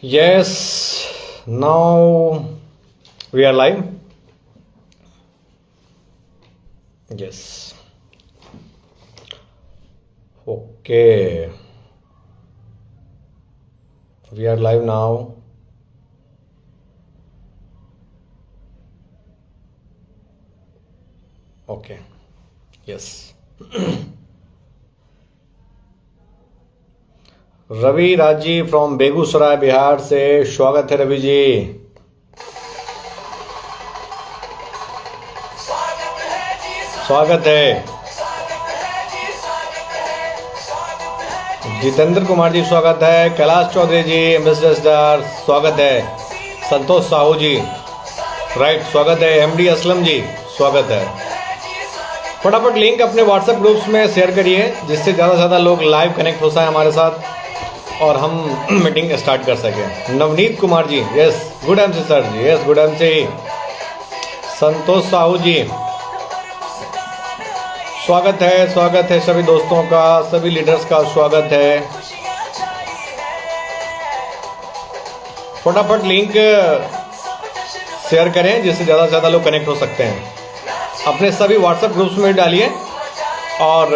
Yes, now we are live. Yes. Okay. We are live now. Okay. Yes. Ravi राजी from Begusarai Bihar से स्वागत है रवि जी। स्वागत है। जितेंद्र कुमार जी स्वागत है। कैलाश चौधरी जी एम्बेसडर स्वागत है। संतोष साहू जी राइट स्वागत है। एमडी असलम जी स्वागत है। फटाफट लिंक अपने व्हाट्सएप ग्रुप्स में शेयर करिए जिससे ज़्यादा से ज़्यादा लोग लाइव कनेक्ट हो सकें हमारे साथ और हम मीटिंग स्टार्ट कर सकें। Navneet Kumar ji yes good MC sir जी यस गुड एमसी। संतोष साहू जी स्वागत है सभी दोस्तों का, सभी लीडर्स का स्वागत है। फटाफट लिंक शेयर करें जिससे ज़्यादा से ज़्यादा लोग कनेक्ट हो सकते हैं। अपने सभी व्हाट्सएप ग्रुप्स में डालिए। और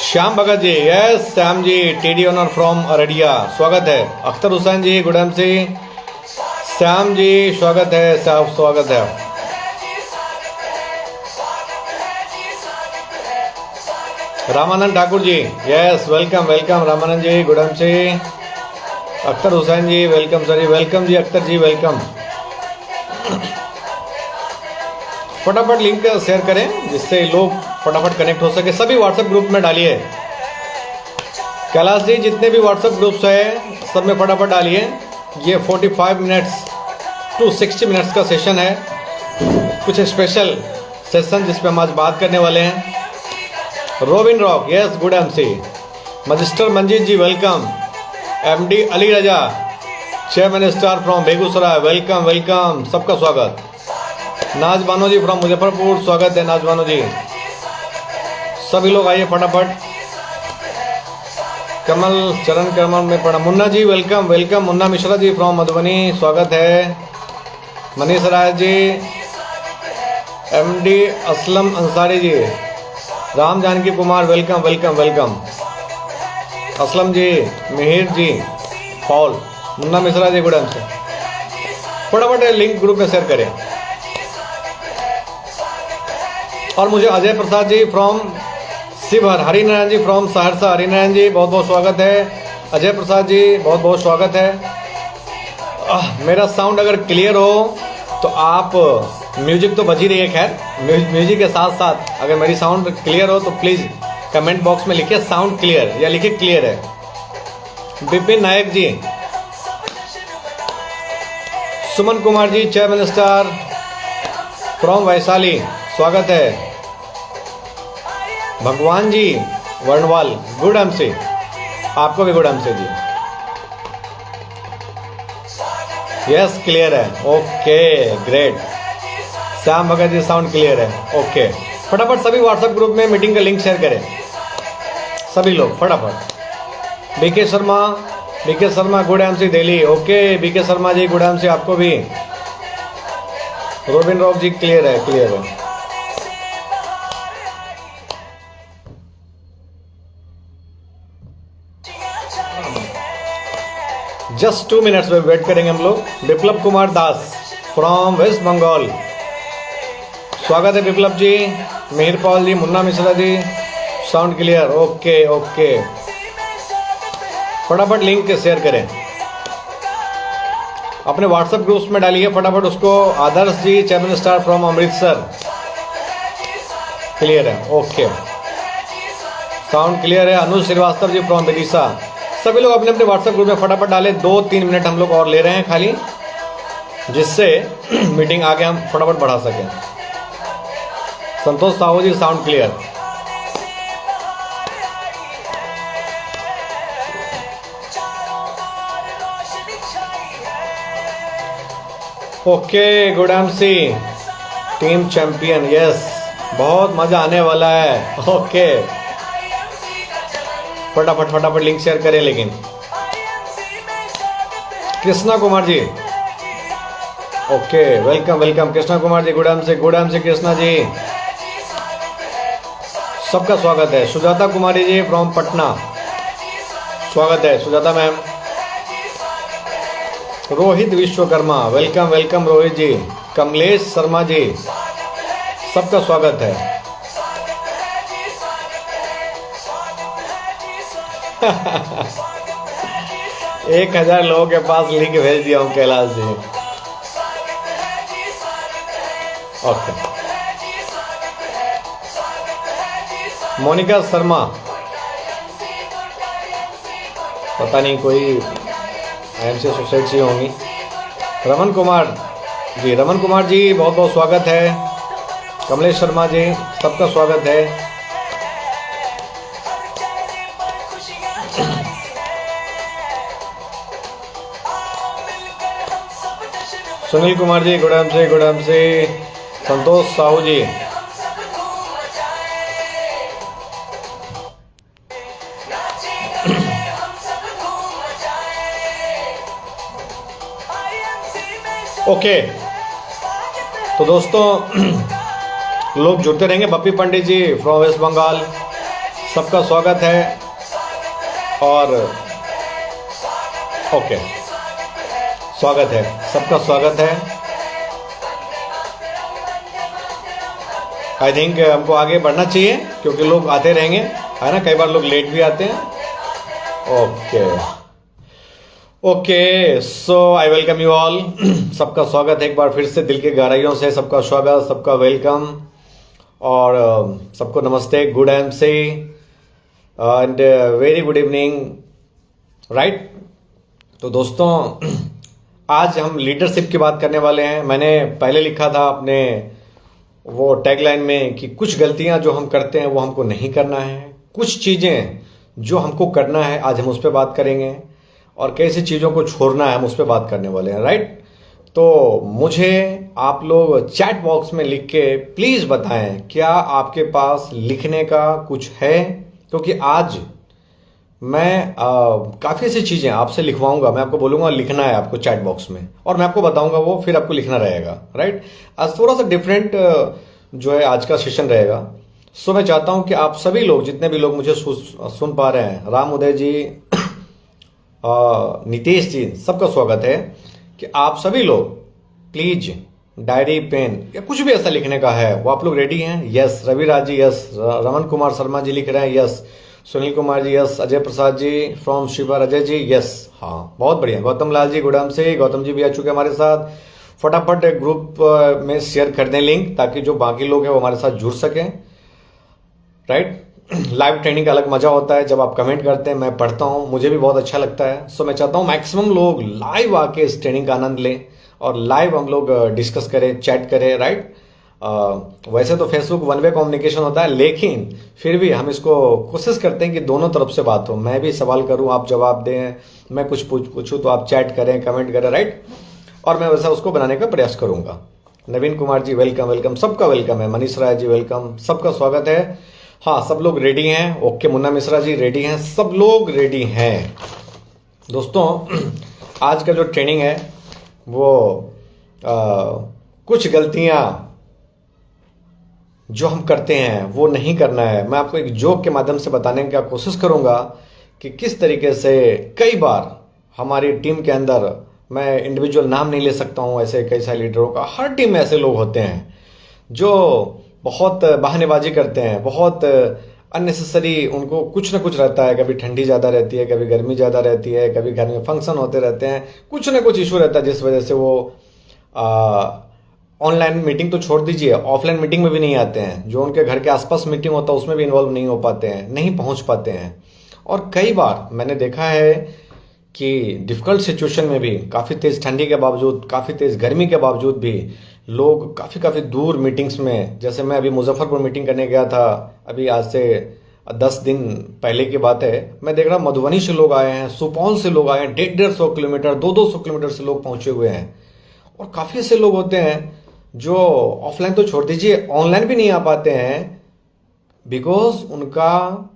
Shyam Bhagat ji yes Shyam ji TD owner from Araria स्वागत है। Akhtar Hussain ji good MC. श्याम जी स्वागत है, स्वागत है। Ramanand Thakur ji yes welcome Ramanand ji good MC. Akhtar Hussain ji welcome sir ji, welcome ji Akhtar ji welcome. फटाफट लिंक शेयर करें जिससे लोग फटाफट कनेक्ट हो सके। सभी व्हाट्सएप ग्रुप में डालिए। कैलाश जी जितने भी व्हाट्सएप ग्रुप्स हैं सब में फटाफट डालिए। ये 45 मिनट्स टू 60 मिनट्स का सेशन है, कुछ स्पेशल सेशन जिस पे हम आज बात करने वाले हैं। Robin Rock yes good MC. मजिस्टर Manjeet ji welcome. MD Ali Raza chairman star from Begusarai welcome सबका स्वागत। नाज बानो जी फ्रॉम मुजफ्फरपुर स्वागत है नाज बानो जी। सभी लोग आइए फटाफट। कमल में पढ़ा। मुन्ना जी वेलकम मुन्ना मिश्रा जी फ्रॉम मधुबनी स्वागत है। Manish Rai ji, MD Aslam Ansari ji, Ram Janki Kumar welcome. Aslam ji, Mihir ji, Paul, Munna Mishra ji good MC. फटाफट लिंक ग्रुप में शेयर करें। और मुझे अजय प्रसाद जी फ्रॉम शिवहर, हरिनारायण जी फ्रॉम सहरसा, हरिनारायण जी बहुत बहुत स्वागत है। अजय प्रसाद जी बहुत बहुत स्वागत है। मेरा साउंड अगर क्लियर हो तो आप म्यूजिक तो बज ही रही है, खैर म्यूजिक के साथ साथ अगर मेरी साउंड क्लियर हो तो प्लीज़ कमेंट बॉक्स में लिखिए साउंड क्लियर या लिखिए क्लियर है। Vipin Nayak ji, Suman Kumar ji chairman star from Vaishali स्वागत है। भगवान जी वर्णवाल गुड एमसी, आपको भी good MC ji. Yes clear है, okay great. Shyam Bhagat ji sound clear है, ओके। फटाफट सभी व्हाट्सएप ग्रुप में मीटिंग का लिंक शेयर करें सभी लोग फटाफट। BK Sharma good MC Delhi, okay BK Sharma ji good MC आपको भी। रोबिन रॉक जी क्लियर है। जस्ट 2 मिनट्स में वेट करेंगे हम लोग। विप्लव कुमार दास फ्रॉम वेस्ट बंगाल स्वागत है Viplav ji. Mihir Paul ji, Munna Mishra ji sound clear, okay. फटाफट लिंक शेयर करें, अपने व्हाट्सएप ग्रुप्स में डालिए फटाफट उसको। Adarsh ji chairman star from Amritsar clear है, ओके साउंड क्लियर है। अनुज श्रीवास्तव जी फ्रॉम विदिशा। सभी लोग अपने अपने व्हाट्सएप ग्रुप में फटाफट डालें। 2-3 मिनट हम लोग और ले रहे हैं खाली, जिससे मीटिंग आगे हम फटाफट बढ़ा सकें। Santosh Sahu ji sound clear, okay good MC team champion yes बहुत मजा आने वाला है, ओके। फटाफट लिंक शेयर करें। लेकिन Krishna Kumar ji, okay, welcome welcome Krishna Kumar ji, गुड़ाम से कृष्णा जी, सबका स्वागत है। सुजाता कुमारी जी फ्रॉम पटना, स्वागत है Sujata ma'am. Rohit Vishwakarma, welcome welcome Rohit ji. Kamlesh Sharma ji, सबका स्वागत है। 1000 लोगों के पास लिंक भेज दिया हूँ कैलाश जी, ओके। मोनिका शर्मा, पता नहीं कोई IMC सोसाइटी से होंगी। रमन कुमार जी बहुत बहुत स्वागत है। कमलेश शर्मा जी, सबका स्वागत है। सुनील कुमार जी, गुड़ाम से। संतोष साहू जी, ओके। तो दोस्तों लोग जुड़ते रहेंगे। बप्पी पंडित जी फ्रॉम वेस्ट बंगाल, सबका स्वागत है। और ओके, स्वागत है, सबका स्वागत है। आई थिंक हमको आगे बढ़ना चाहिए क्योंकि लोग आते रहेंगे, है ना, कई बार लोग लेट भी आते हैं। Okay, so I welcome you all. सबका स्वागत है एक बार फिर से, दिल की गहराइयों से सबका स्वागत, सबका वेलकम और सबको नमस्ते, good MC and very good evening, right. तो दोस्तों आज हम लीडरशिप की बात करने वाले हैं। मैंने पहले लिखा था अपने वो टैगलाइन में कि कुछ गलतियां जो हम करते हैं वो हमको नहीं करना है, कुछ चीज़ें जो हमको करना है आज हम उस पर बात करेंगे, और कैसी चीज़ों को छोड़ना है हम उस पर बात करने वाले हैं, राइट। तो मुझे आप लोग चैट बॉक्स में लिख के प्लीज़ बताएं क्या आपके पास लिखने का कुछ है, क्योंकि आज मैं काफ़ी ऐसी चीज़ें आपसे लिखवाऊंगा। मैं आपको बोलूँगा लिखना है आपको चैट बॉक्स में, और मैं आपको बताऊंगा वो, फिर आपको लिखना रहेगा, राइट। आज थोड़ा सा डिफरेंट जो है आज का सेशन रहेगा। सो मैं चाहता हूँ कि आप सभी लोग, जितने भी लोग मुझे सुन पा रहे हैं, राम उदय जी, नितेश जी, सबका स्वागत है कि आप सभी लोग प्लीज डायरी पेन या कुछ भी ऐसा लिखने का है वो आप लोग रेडी हैं। यस रविराज जी, यस रमन कुमार शर्मा जी लिख रहे हैं, yes Sunil Kumar ji, yes Ajay Prasad ji from Sheohar, Ajay ji yes, हाँ बहुत बढ़िया। गौतम लाल जी गुड़ाम से, गौतम जी भी आ चुके हैं हमारे साथ। फटाफट ग्रुप में शेयर कर दें लिंक, ताकि जो बाकी लोग हैं वो हमारे साथ जुड़ सकें, राइट। लाइव ट्रेनिंग का अलग मजा होता है, जब आप कमेंट करते हैं मैं पढ़ता हूँ, मुझे भी बहुत अच्छा लगता है। सो मैं चाहता हूँ मैक्सिमम लोग लाइव आके इस ट्रेनिंग का आनंद लें और लाइव हम लोग डिस्कस करें, चैट करें, राइट। वैसे तो फेसबुक वन वे कम्युनिकेशन होता है, लेकिन फिर भी हम इसको कोशिश करते हैं कि दोनों तरफ से बात हो, मैं भी सवाल करूँ आप जवाब दें, मैं कुछ पूछूँ तो आप चैट करें, कमेंट करें, राइट। और मैं वैसा उसको बनाने का प्रयास करूँगा। नवीन कुमार जी वेलकम वेलकम, सबका वेलकम है। मनीष राय जी वेलकम, सबका स्वागत है। हाँ सब लोग रेडी हैं, ओके। मुन्ना मिश्रा जी रेडी हैं, सब लोग रेडी हैं। दोस्तों आज का जो ट्रेनिंग है वो कुछ गलतियां जो हम करते हैं वो नहीं करना है। मैं आपको एक जोक के माध्यम से बताने की कोशिश करूंगा कि किस तरीके से कई बार हमारी टीम के अंदर, मैं इंडिविजुअल नाम नहीं ले सकता हूं, ऐसे कई सारे लीडरों का, हर टीम में ऐसे लोग होते हैं जो बहुत बहानेबाजी करते हैं, बहुत अननेसेसरी, उनको कुछ ना कुछ रहता है। कभी ठंडी ज़्यादा रहती है, कभी गर्मी ज़्यादा रहती है, कभी घर में फंक्शन होते रहते हैं, कुछ ना कुछ इशू रहता है जिस वजह से वो ऑनलाइन मीटिंग तो छोड़ दीजिए, ऑफलाइन मीटिंग में भी नहीं आते हैं। जो उनके घर के आसपास मीटिंग होता है उसमें भी इन्वॉल्व नहीं हो पाते हैं, नहीं पहुंच पाते हैं। और कई बार मैंने देखा है कि डिफ़िकल्ट सिचुएशन में भी, काफ़ी तेज़ ठंडी के बावजूद, काफ़ी तेज़ गर्मी के बावजूद भी लोग काफ़ी दूर मीटिंग्स में, जैसे मैं अभी मुजफ्फरपुर मीटिंग करने गया था, अभी आज से 10 दिन पहले की बात है, मैं देख रहा मधुबनी से लोग आए हैं, सुपौल से लोग आए हैं, 150 किलोमीटर 200 किलोमीटर से लोग पहुंचे हुए हैं। और काफ़ी ऐसे लोग होते हैं जो ऑफलाइन तो छोड़ दीजिए, ऑनलाइन भी नहीं आ पाते हैं, बिकॉज उनका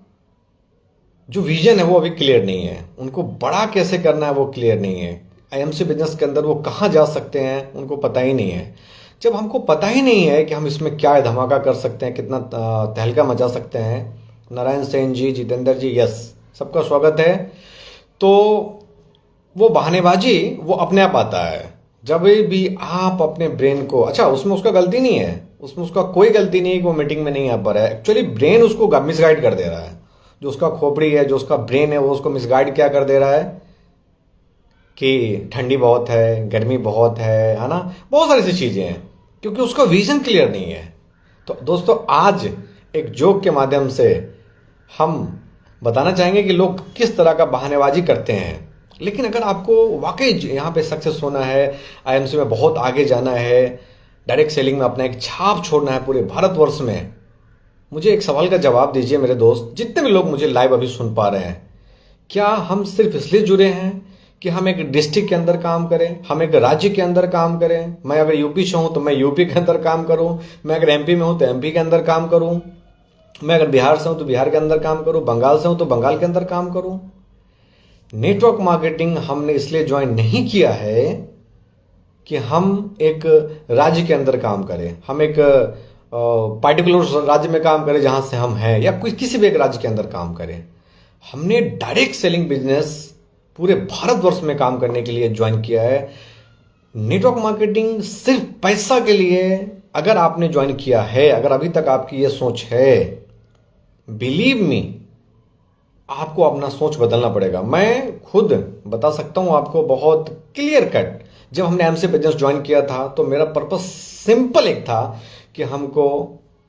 जो विजन है वो अभी क्लियर नहीं है, उनको बड़ा कैसे करना है वो क्लियर नहीं है। आईएमसी बिजनेस के अंदर वो कहाँ जा सकते हैं उनको पता ही नहीं है। जब हमको पता ही नहीं है कि हम इसमें क्या धमाका कर सकते हैं, कितना तहलका मचा सकते हैं। नारायण सेन जी, जितेंद्र जी, यस, सबका स्वागत है। तो वो बहानेबाजी वो अपने आप आता है जब भी आप अपने ब्रेन को, अच्छा उसमें उसका गलती नहीं है, उसमें उसका कोई गलती नहीं है कि वो मीटिंग में नहीं आ पा रहा है। एक्चुअली ब्रेन उसको मिसगाइड कर दे रहा है। जो उसका खोपड़ी है, जो उसका ब्रेन है, वो उसको मिसगाइड क्या कर दे रहा है कि ठंडी बहुत है, गर्मी बहुत है ना, बहुत सारी सी चीज़ें हैं, क्योंकि उसका विजन क्लियर नहीं है। तो दोस्तों आज एक जोक के माध्यम से हम बताना चाहेंगे कि लोग किस तरह का बहानेबाजी करते हैं। लेकिन अगर आपको वाकई यहाँ पे सक्सेस होना है, आईएमसी में बहुत आगे जाना है, डायरेक्ट सेलिंग में अपना एक छाप छोड़ना है पूरे भारतवर्ष में, मुझे एक सवाल का जवाब दीजिए मेरे दोस्त, जितने भी लोग मुझे लाइव अभी सुन पा रहे हैं। क्या हम सिर्फ इसलिए जुड़े हैं कि हम एक डिस्ट्रिक्ट के अंदर काम करें, हम एक राज्य के अंदर काम करें? मैं अगर यूपी से हूं तो मैं यूपी के अंदर काम करूं, मैं अगर एमपी में हूं तो एमपी के अंदर काम करूं, मैं अगर बिहार से हूं तो बिहार के अंदर काम करूं, बंगाल से हूं तो बंगाल के अंदर काम करूं? नेटवर्क मार्केटिंग हमने इसलिए ज्वाइन नहीं किया है कि हम एक राज्य के अंदर काम करें, हम एक पार्टिकुलर राज्य में काम करें जहां से हम हैं, या कोई किसी भी एक राज्य के अंदर काम करें। हमने डायरेक्ट सेलिंग बिजनेस पूरे भारतवर्ष में काम करने के लिए ज्वाइन किया है। नेटवर्क मार्केटिंग सिर्फ पैसा के लिए अगर आपने ज्वाइन किया है, अगर अभी तक आपकी ये सोच है, बिलीव मी, आपको अपना सोच बदलना पड़ेगा। मैं खुद बता सकता हूं आपको बहुत क्लियर कट, जब हमने एमसी बिजनेस ज्वाइन किया था तो मेरा पर्पस सिंपल एक था कि हमको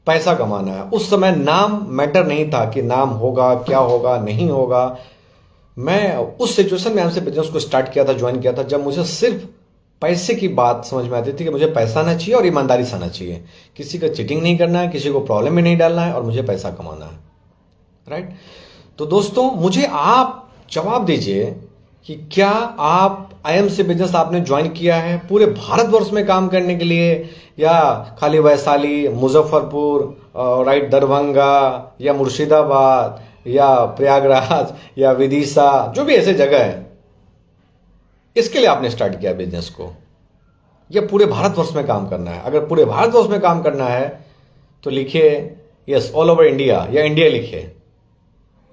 पैसा कमाना है। उस समय नाम मैटर नहीं था कि नाम होगा, क्या होगा, नहीं होगा। मैं उस सिचुएशन में एमसी बिजनेस को स्टार्ट किया था, ज्वाइन किया था, जब मुझे सिर्फ पैसे की बात समझ में आती थी कि मुझे पैसा आना चाहिए और ईमानदारी से आना चाहिए, किसी का चीटिंग नहीं करना है, किसी को प्रॉब्लम में नहीं डालना है, और मुझे पैसा कमाना है। राइट? तो दोस्तों मुझे आप जवाब दीजिए कि क्या आप आईएमसी बिजनेस आपने ज्वाइन किया है पूरे भारतवर्ष में काम करने के लिए, या खाली वैशाली, मुजफ्फरपुर, राइट, दरभंगा या मुर्शिदाबाद या प्रयागराज या विदिशा, जो भी ऐसे जगह है, इसके लिए आपने स्टार्ट किया बिजनेस को, या पूरे भारतवर्ष में काम करना है? अगर पूरे भारतवर्ष में काम करना है तो लिखिए यस ऑल ओवर इंडिया, या इंडिया लिखिए,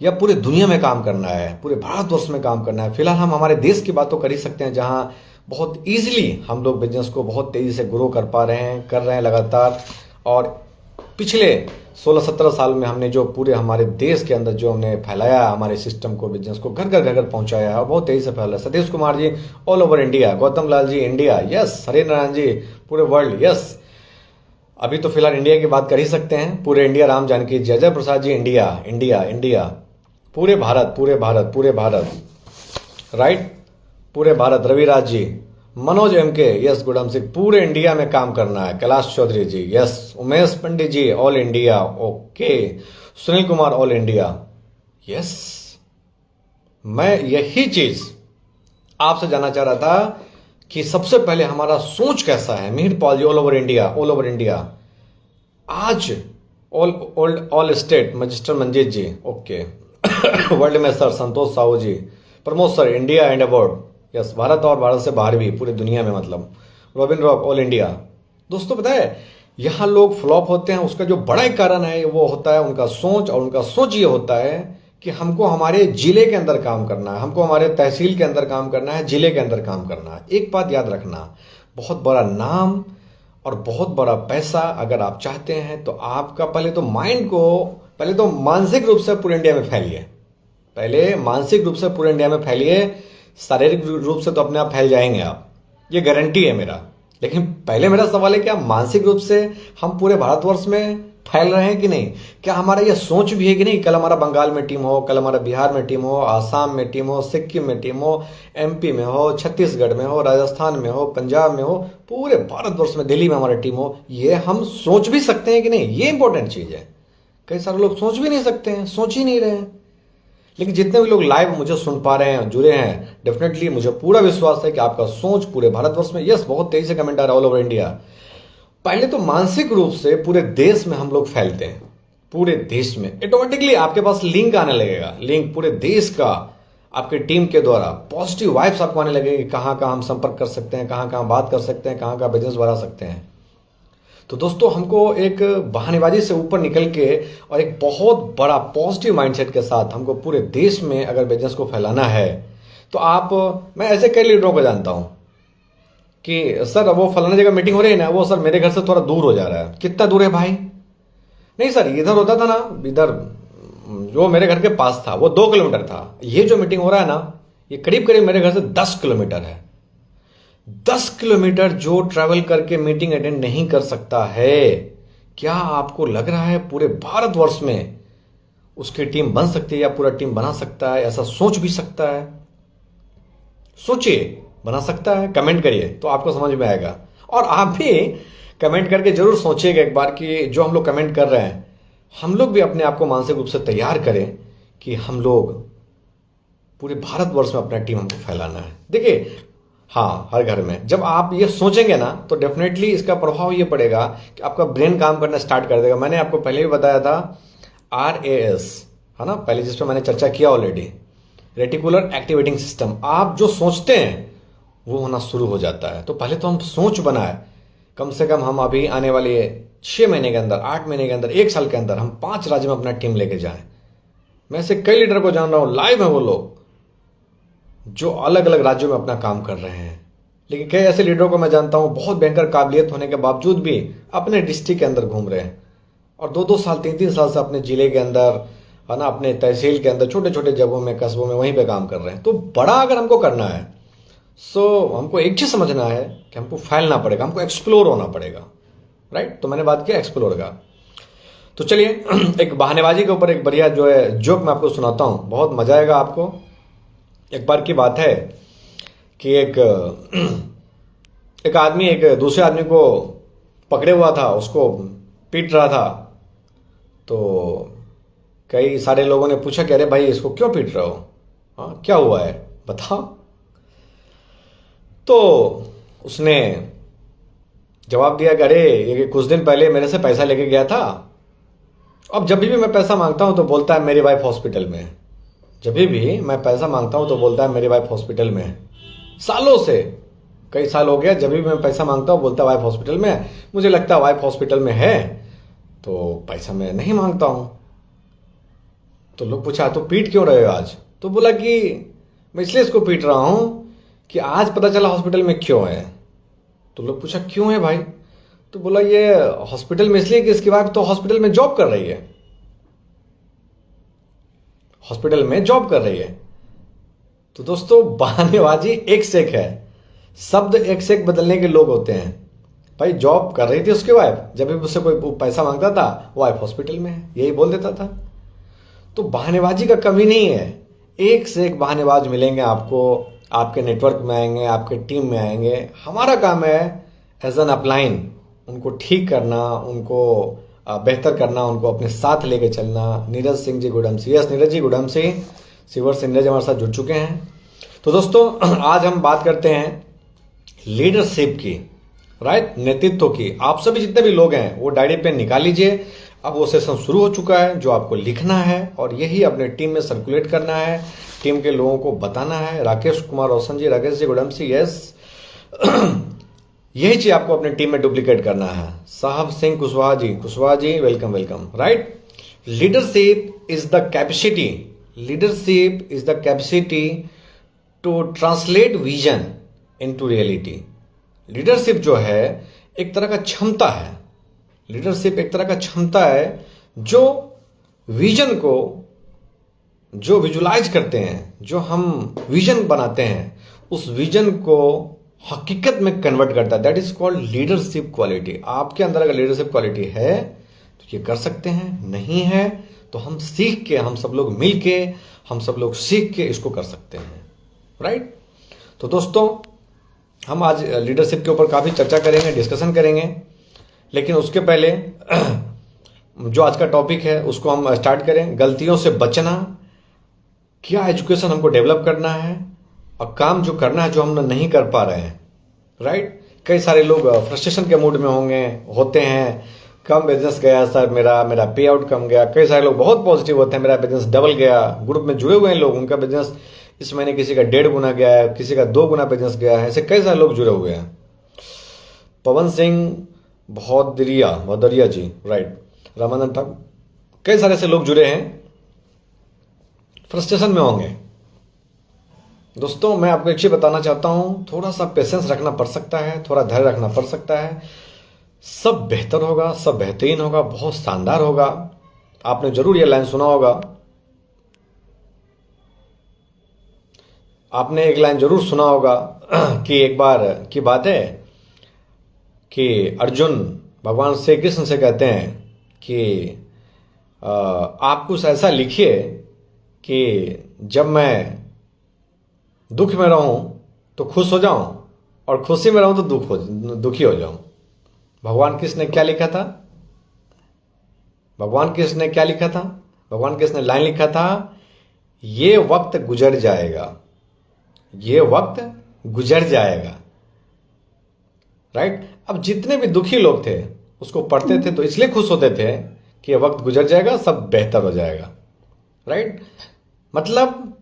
या पूरे दुनिया में काम करना है, पूरे भारतवर्ष में काम करना है। फिलहाल हम हमारे देश की बात तो कर ही सकते हैं, जहां बहुत इजीली हम लोग बिजनेस को बहुत तेजी से ग्रो कर पा रहे हैं, कर रहे हैं लगातार। और पिछले 16-17 साल में हमने जो पूरे हमारे देश के अंदर जो हमने फैलाया हमारे सिस्टम को, बिजनेस को घर घर पहुंचाया है, और बहुत तेजी से फैला। Satish Kumar ji all over India, Gautam Lal ji India, yes, हरे नारायण जी पूरे वर्ल्ड, यस। अभी तो फिलहाल इंडिया की बात कर ही सकते हैं, पूरे India, Ram Janki, Jai Jai Prasad ji India India India, पूरे भारत पूरे भारत पूरे भारत, राइट, पूरे भारत। रविराज जी, मनोज एमके, यस, गुडम सिंह, पूरे इंडिया में काम करना है। Kailash Chaudhary ji, yes. Umesh Pandit ji all India, okay. Sunil Kumar all India, yes. मैं यही चीज आपसे जानना चाह रहा था कि सबसे पहले हमारा सोच कैसा है। Mihir Paul ji all over India, all over India. आज ऑल स्टेट, मजिस्टर मंजीत जी, ओके। वर्ल्ड में sir Santosh Sahu ji, Pramod sir India and about, yes, Bharat और भारत से बाहर भी, पूरे दुनिया में मतलब। Robin Rock all India. दोस्तों पता है यहां लोग फ्लॉप होते हैं, उसका जो बड़ा एक कारण है वो होता है उनका सोच, और उनका सोच ये होता है कि हमको हमारे जिले के अंदर काम करना है, हमको हमारे तहसील के अंदर काम करना है, जिले के अंदर काम करना है। एक बात याद रखना, बहुत बड़ा नाम और बहुत बड़ा पैसा अगर आप चाहते हैं तो आपका पहले तो माइंड को, पहले तो मानसिक रूप से पूरे इंडिया में फैलिए, पहले मानसिक रूप से पूरे इंडिया में फैलिए। शारीरिक रूप से तो अपने आप फैल जाएंगे आप, ये गारंटी है मेरा। लेकिन पहले मेरा सवाल है, क्या मानसिक रूप से हम पूरे भारतवर्ष में फैल रहे हैं कि नहीं? क्या हमारा ये सोच भी है कि नहीं, कल हमारा बंगाल में टीम हो, कल हमारा बिहार में टीम हो, आसाम में टीम हो, सिक्किम में टीम हो, एमपी में हो, छत्तीसगढ़ में हो, राजस्थान में हो, पंजाब में हो, पूरे भारतवर्ष में, दिल्ली में हमारी टीम हो? ये हम सोच भी सकते हैं कि नहीं? ये इंपॉर्टेंट चीज है। कई सारे लोग सोच भी नहीं सकते हैं, सोच ही नहीं रहे हैं। लेकिन जितने भी लोग लाइव मुझे सुन पा रहे हैं, जुड़े हैं, डेफिनेटली मुझे पूरा विश्वास है कि आपका सोच पूरे भारतवर्ष में, यस, बहुत तेजी से कमेंट आ रहा है ऑल ओवर इंडिया। पहले तो मानसिक रूप से पूरे देश में हम लोग फैलते हैं, पूरे देश में ऑटोमेटिकली आपके पास लिंक आने लगेगा, लिंक पूरे देश का आपके टीम के द्वारा पॉजिटिव वाइब्स आपको आने लगे कि कहाँ कहाँ हम संपर्क कर सकते हैं, कहाँ कहाँ बात कर सकते हैं, कहाँ कहाँ बिजनेस बढ़ा सकते हैं। तो दोस्तों हमको एक बहानेबाजी से ऊपर निकल के और एक बहुत बड़ा पॉजिटिव माइंडसेट के साथ हमको पूरे देश में अगर बिजनेस को फैलाना है तो मैं ऐसे कई लीडरों को जानता हूँ कि सर वो फलाना जगह मीटिंग हो रही है ना, वो सर मेरे घर से थोड़ा दूर हो जा रहा है। कितना दूर है भाई? नहीं सर इधर होता था ना, इधर जो मेरे घर के पास था वो 2 किलोमीटर था। ये जो मीटिंग हो रहा है ना ये करीब करीब मेरे घर से 10 किलोमीटर है। 10 किलोमीटर जो ट्रैवल करके मीटिंग अटेंड नहीं कर सकता है, क्या आपको लग रहा है पूरे भारतवर्ष में उसकी टीम बन सकती है या पूरा टीम बना सकता है? ऐसा सोच भी सकता है? सोचिए, बना सकता है? कमेंट करिए तो आपको समझ में आएगा। और आप भी कमेंट करके जरूर सोचिएगा एक बार कि जो हम लोग कमेंट कर रहे हैं हम लोग भी अपने आप को मानसिक रूप से तैयार करें कि हम लोग पूरे भारतवर्ष में अपना टीम हमको फैलाना है। देखिए हाँ, हर घर में जब आप ये सोचेंगे ना तो डेफिनेटली इसका प्रभाव ये पड़ेगा कि आपका ब्रेन काम करना स्टार्ट कर देगा। मैंने आपको पहले भी बताया था RAS, है ना, पहले जिस पर मैंने चर्चा किया ऑलरेडी, रेटिकुलर एक्टिवेटिंग सिस्टम। आप जो सोचते हैं वो होना शुरू हो जाता है। तो पहले तो हम सोच बनाए, कम से कम हम अभी आने वाले 6 महीने के अंदर, 8 महीने के अंदर, 1 साल के अंदर हम 5 राज्य में अपना टीम लेके जाएं। मैं ऐसे कई लीडर को जान रहा हूं, लाइव है वो लोग जो अलग अलग राज्यों में अपना काम कर रहे हैं। लेकिन कई ऐसे लीडरों को मैं जानता हूं बहुत भयंकर काबिलियत होने के बावजूद भी अपने डिस्ट्रिक्ट के अंदर घूम रहे हैं और 2-2 साल 3-3 साल से अपने जिले के अंदर, है ना, अपने तहसील के अंदर छोटे छोटे जगहों में, कस्बों में वहीं पे काम कर रहे हैं। तो बड़ा अगर हमको करना है सो हमको एक चीज समझना है कि हमको फैलना पड़ेगा, हमको एक्सप्लोर होना पड़ेगा। राइट? तो मैंने बात किया एक्सप्लोर का। तो चलिए एक बहानेबाजी के ऊपर एक बढ़िया जो है जोक मैं आपको सुनाता हूं, बहुत मजा आएगा आपको। एक बार की बात है कि एक आदमी एक दूसरे आदमी को पकड़े हुआ था, उसको पीट रहा था। तो कई सारे लोगों ने पूछा कि अरे भाई इसको क्यों पीट रहे हो, हाँ क्या हुआ है बताओ। तो उसने जवाब दिया कि अरे ये कुछ दिन पहले मेरे से पैसा लेके गया था, अब जब भी मैं पैसा मांगता हूं तो बोलता है मेरी वाइफ हॉस्पिटल में है। जब भी मैं पैसा मांगता हूं तो बोलता है मेरी वाइफ हॉस्पिटल में है। सालों से, कई साल हो गया, जब भी मैं पैसा मांगता हूं बोलता है वाइफ हॉस्पिटल में है। मुझे लगता है वाइफ हॉस्पिटल में है तो पैसा मैं नहीं मांगता हूं। तो लोग पूछा तो पीट क्यों रहे हो आज? तो बोला कि मैं इसलिए इसको पीट रहा हूं कि आज पता चला हॉस्पिटल में क्यों है। तो लोग पूछा क्यों है भाई? तो बोला ये हॉस्पिटल में इसलिए कि इसकी वाइफ तो हॉस्पिटल में जॉब कर रही है, हॉस्पिटल में जॉब कर रही है। तो दोस्तों बहानेबाजी एक से एक है, शब्द एक से एक बदलने के लोग होते हैं। भाई जॉब कर रही थी उसकी वाइफ, जब भी उससे कोई पैसा मांगता था वाइफ हॉस्पिटल में है, यही बोल देता था। तो बहानेबाजी का कमी नहीं है, एक से एक बहानेबाज मिलेंगे आपको, आपके नेटवर्क में आएंगे, आपके टीम में आएंगे। हमारा काम है एज एन अपलाइन उनको ठीक करना, उनको बेहतर करना, उनको अपने साथ लेके चलना। नीरज सिंह जी गुडमसी, यस नीरज जी गुडमसी, सिवर से नीरज हमारे साथ जुड़ चुके हैं। तो दोस्तों आज हम बात करते हैं लीडरशिप की, राइट, नेतृत्व की। आप सभी जितने भी लोग हैं वो डायरी पेन निकाल लीजिए, अब वो सेशन शुरू हो चुका है जो आपको लिखना है और यही अपने टीम में सर्कुलेट करना है, टीम के लोगों को बताना है। राकेश कुमार रोशन जी, राकेश जी गुडमसी, यस यही चीज आपको अपने टीम में डुप्लीकेट करना है। Sahab Singh Kushwaha ji welcome welcome, right. Leadership is the capacity, leadership is the capacity to translate vision into reality. Leadership जो है एक तरह का क्षमता है, लीडरशिप एक तरह का क्षमता है जो विजन को, जो विजुलाइज करते हैं, जो हम विजन बनाते हैं, उस विजन को हकीकत में कन्वर्ट करता है। That is called leadership quality. आपके अंदर अगर लीडरशिप क्वालिटी है तो ये कर सकते हैं, नहीं है तो हम सीख के, हम सब लोग मिल के, हम सब लोग सीख के इसको कर सकते हैं, राइट। तो दोस्तों हम आज लीडरशिप के ऊपर काफी चर्चा करेंगे, डिस्कशन करेंगे, लेकिन उसके पहले जो आज का टॉपिक है उसको हम स्टार्ट करें। गलतियों से बचना, क्या एजुकेशन हमको डेवलप करना है और काम जो करना है जो हम नहीं कर पा रहे हैं, राइट। कई सारे लोग फ्रस्ट्रेशन के मूड में होते हैं, कम बिजनेस गया सर, मेरा पे आउट कम गया। कई सारे लोग बहुत पॉजिटिव होते हैं, मेरा बिजनेस डबल गया। ग्रुप में जुड़े हुए हैं लोग, उनका बिजनेस इस महीने किसी का 1.5 गुना गया है, किसी का 2 गुना बिजनेस गया है। ऐसे कई सारे लोग जुड़े हुए हैं। पवन सिंह भदौरिया जी, राइट, रामानंद ठाकुर, कई सारे ऐसे लोग जुड़े हैं, फ्रस्ट्रेशन में होंगे। दोस्तों मैं आपको एक चीज बताना चाहता हूं, थोड़ा सा पेशेंस रखना पड़ सकता है, थोड़ा धैर्य रखना पड़ सकता है। सब बेहतर होगा, सब बेहतरीन होगा, बहुत शानदार होगा। आपने जरूर ये लाइन सुना होगा, आपने एक लाइन जरूर सुना होगा कि एक बार की बात है कि अर्जुन भगवान श्री कृष्ण से कहते हैं कि आप कुछ ऐसा लिखिए कि जब मैं दुख में रहूं तो खुश हो जाऊं और खुशी में रहूं तो दुखी हो जाऊं। भगवान कृष्ण ने क्या लिखा था? भगवान कृष्ण ने क्या लिखा था? भगवान कृष्ण ने लाइन लिखा था, ये वक्त गुजर जाएगा, ये वक्त गुजर जाएगा। राइट? अब जितने भी दुखी लोग थे उसको पढ़ते थे तो इसलिए खुश होते थे कि ये वक्त गुजर जाएगा, सब बेहतर हो जाएगा। राइट? मतलब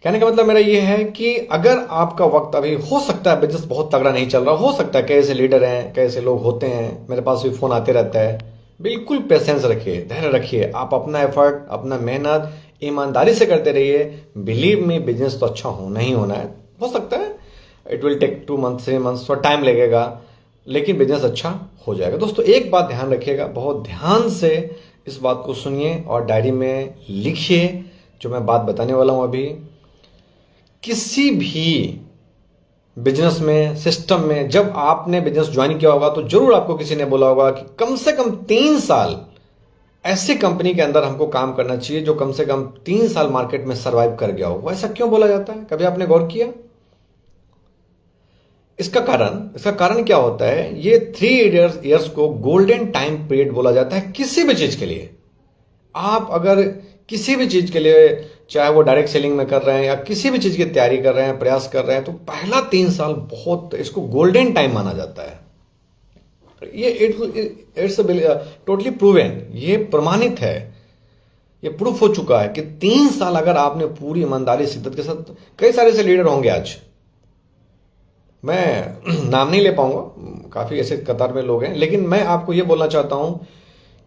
कहने का मतलब मेरा ये है कि अगर आपका वक्त अभी हो सकता है बिजनेस बहुत तगड़ा नहीं चल रहा, हो सकता है कैसे लीडर हैं, कैसे लोग होते हैं, मेरे पास भी फोन आते रहता है, बिल्कुल पेशेंस रखिए, धैर्य रखिए। आप अपना एफर्ट, अपना मेहनत ईमानदारी से करते रहिए। बिलीव मी, बिजनेस तो अच्छा होना ही होना है। हो सकता है it will take 2 month 3 month, थोड़ा टाइम लगेगा, लेकिन बिजनेस अच्छा हो जाएगा। दोस्तों एक बात ध्यान रखिएगा, बहुत ध्यान से इस बात को सुनिए और डायरी में लिखिए जो मैं बात बताने वाला हूं अभी। किसी भी बिजनेस में, सिस्टम में, जब आपने बिजनेस ज्वाइन किया होगा तो जरूर आपको किसी ने बोला होगा कि कम से कम 3 साल ऐसी कंपनी के अंदर हमको काम करना चाहिए जो कम से कम 3 साल मार्केट में सरवाइव कर गया हो। ऐसा क्यों बोला जाता है? कभी आपने गौर किया? इसका कारण क्या होता है? ये 3 इयर्स को गोल्डन टाइम पीरियड बोला जाता है किसी भी चीज के लिए। आप अगर किसी भी चीज के लिए, चाहे वो डायरेक्ट सेलिंग में कर रहे हैं या किसी भी चीज की तैयारी कर रहे हैं, प्रयास कर रहे हैं, तो पहला 3 साल बहुत, इसको गोल्डन टाइम माना जाता है। ये इट्स टोटली प्रूवन, ये प्रमाणित है, ये प्रूफ हो चुका है कि 3 साल अगर आपने पूरी ईमानदारी शिद्दत के साथ, कई सारे ऐसे लीडर होंगे आज, मैं नाम नहीं ले पाऊंगा, काफी ऐसे कतार में लोग हैं, लेकिन मैं आपको ये बोलना चाहता हूं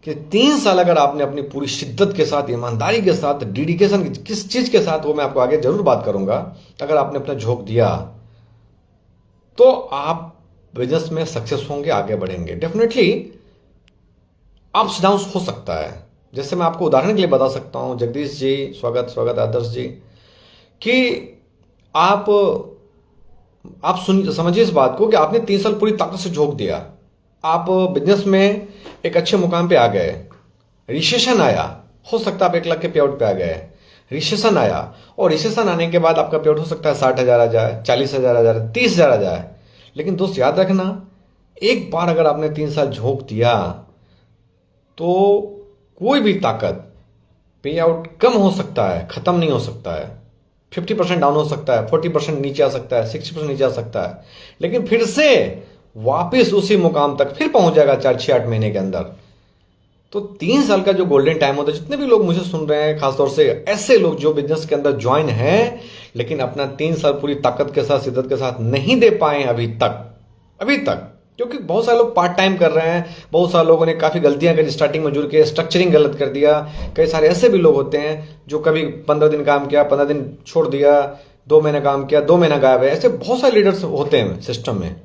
कि 3 साल अगर आपने अपनी पूरी शिद्दत के साथ, ईमानदारी के साथ, डेडिकेशन, किस चीज के साथ, वो मैं आपको आगे जरूर बात करूंगा, अगर आपने अपना झोंक दिया तो आप बिजनेस में सक्सेस होंगे, आगे बढ़ेंगे। डेफिनेटली अप्स डाउन्स हो सकता है। जैसे मैं आपको उदाहरण के लिए बता सकता हूं, जगदीश जी, स्वागत आदर्श जी, कि आप समझिए इस बात को कि आपने 3 साल पूरी ताकत से झोंक दिया, आप बिजनेस में एक अच्छे मुकाम पे आ गए, रिसेशन आया, हो सकता है आप 1 लाख के पे आउट पे आ गए, रिसेशन आया, और रिसेशन आने के बाद आपका पे आउट हो सकता है 60,000 आ जाए, 40,000 आ जाए, 30,000 आ जाए। लेकिन दोस्त याद रखना, एक बार अगर आपने 3 साल झोंक दिया तो कोई भी ताकत, पे आउट कम हो सकता है, खत्म नहीं हो सकता है, 50% डाउन हो सकता है, 40% नीचे आ सकता है, 60% नीचे आ सकता है, लेकिन फिर से वापस उसी मुकाम तक फिर पहुंच जाएगा 4-6-8 महीने के अंदर। तो 3 साल का जो गोल्डन टाइम होता है, जितने भी लोग मुझे सुन रहे हैं, खासतौर से ऐसे लोग जो बिजनेस के अंदर ज्वाइन हैं लेकिन अपना 3 साल पूरी ताकत के साथ, शिद्दत के साथ नहीं दे पाए अभी तक, क्योंकि बहुत सारे लोग पार्ट टाइम कर रहे हैं, बहुत सारे लोगों ने काफी गलतियां करी स्टार्टिंग में जुड़ के, स्ट्रक्चरिंग गलत कर दिया। कई सारे ऐसे भी लोग होते हैं जो कभी 15 दिन काम किया, 15 दिन छोड़ दिया, 2 महीने काम किया, 2 महीना गायब है। ऐसे बहुत सारे लीडर्स होते हैं सिस्टम में।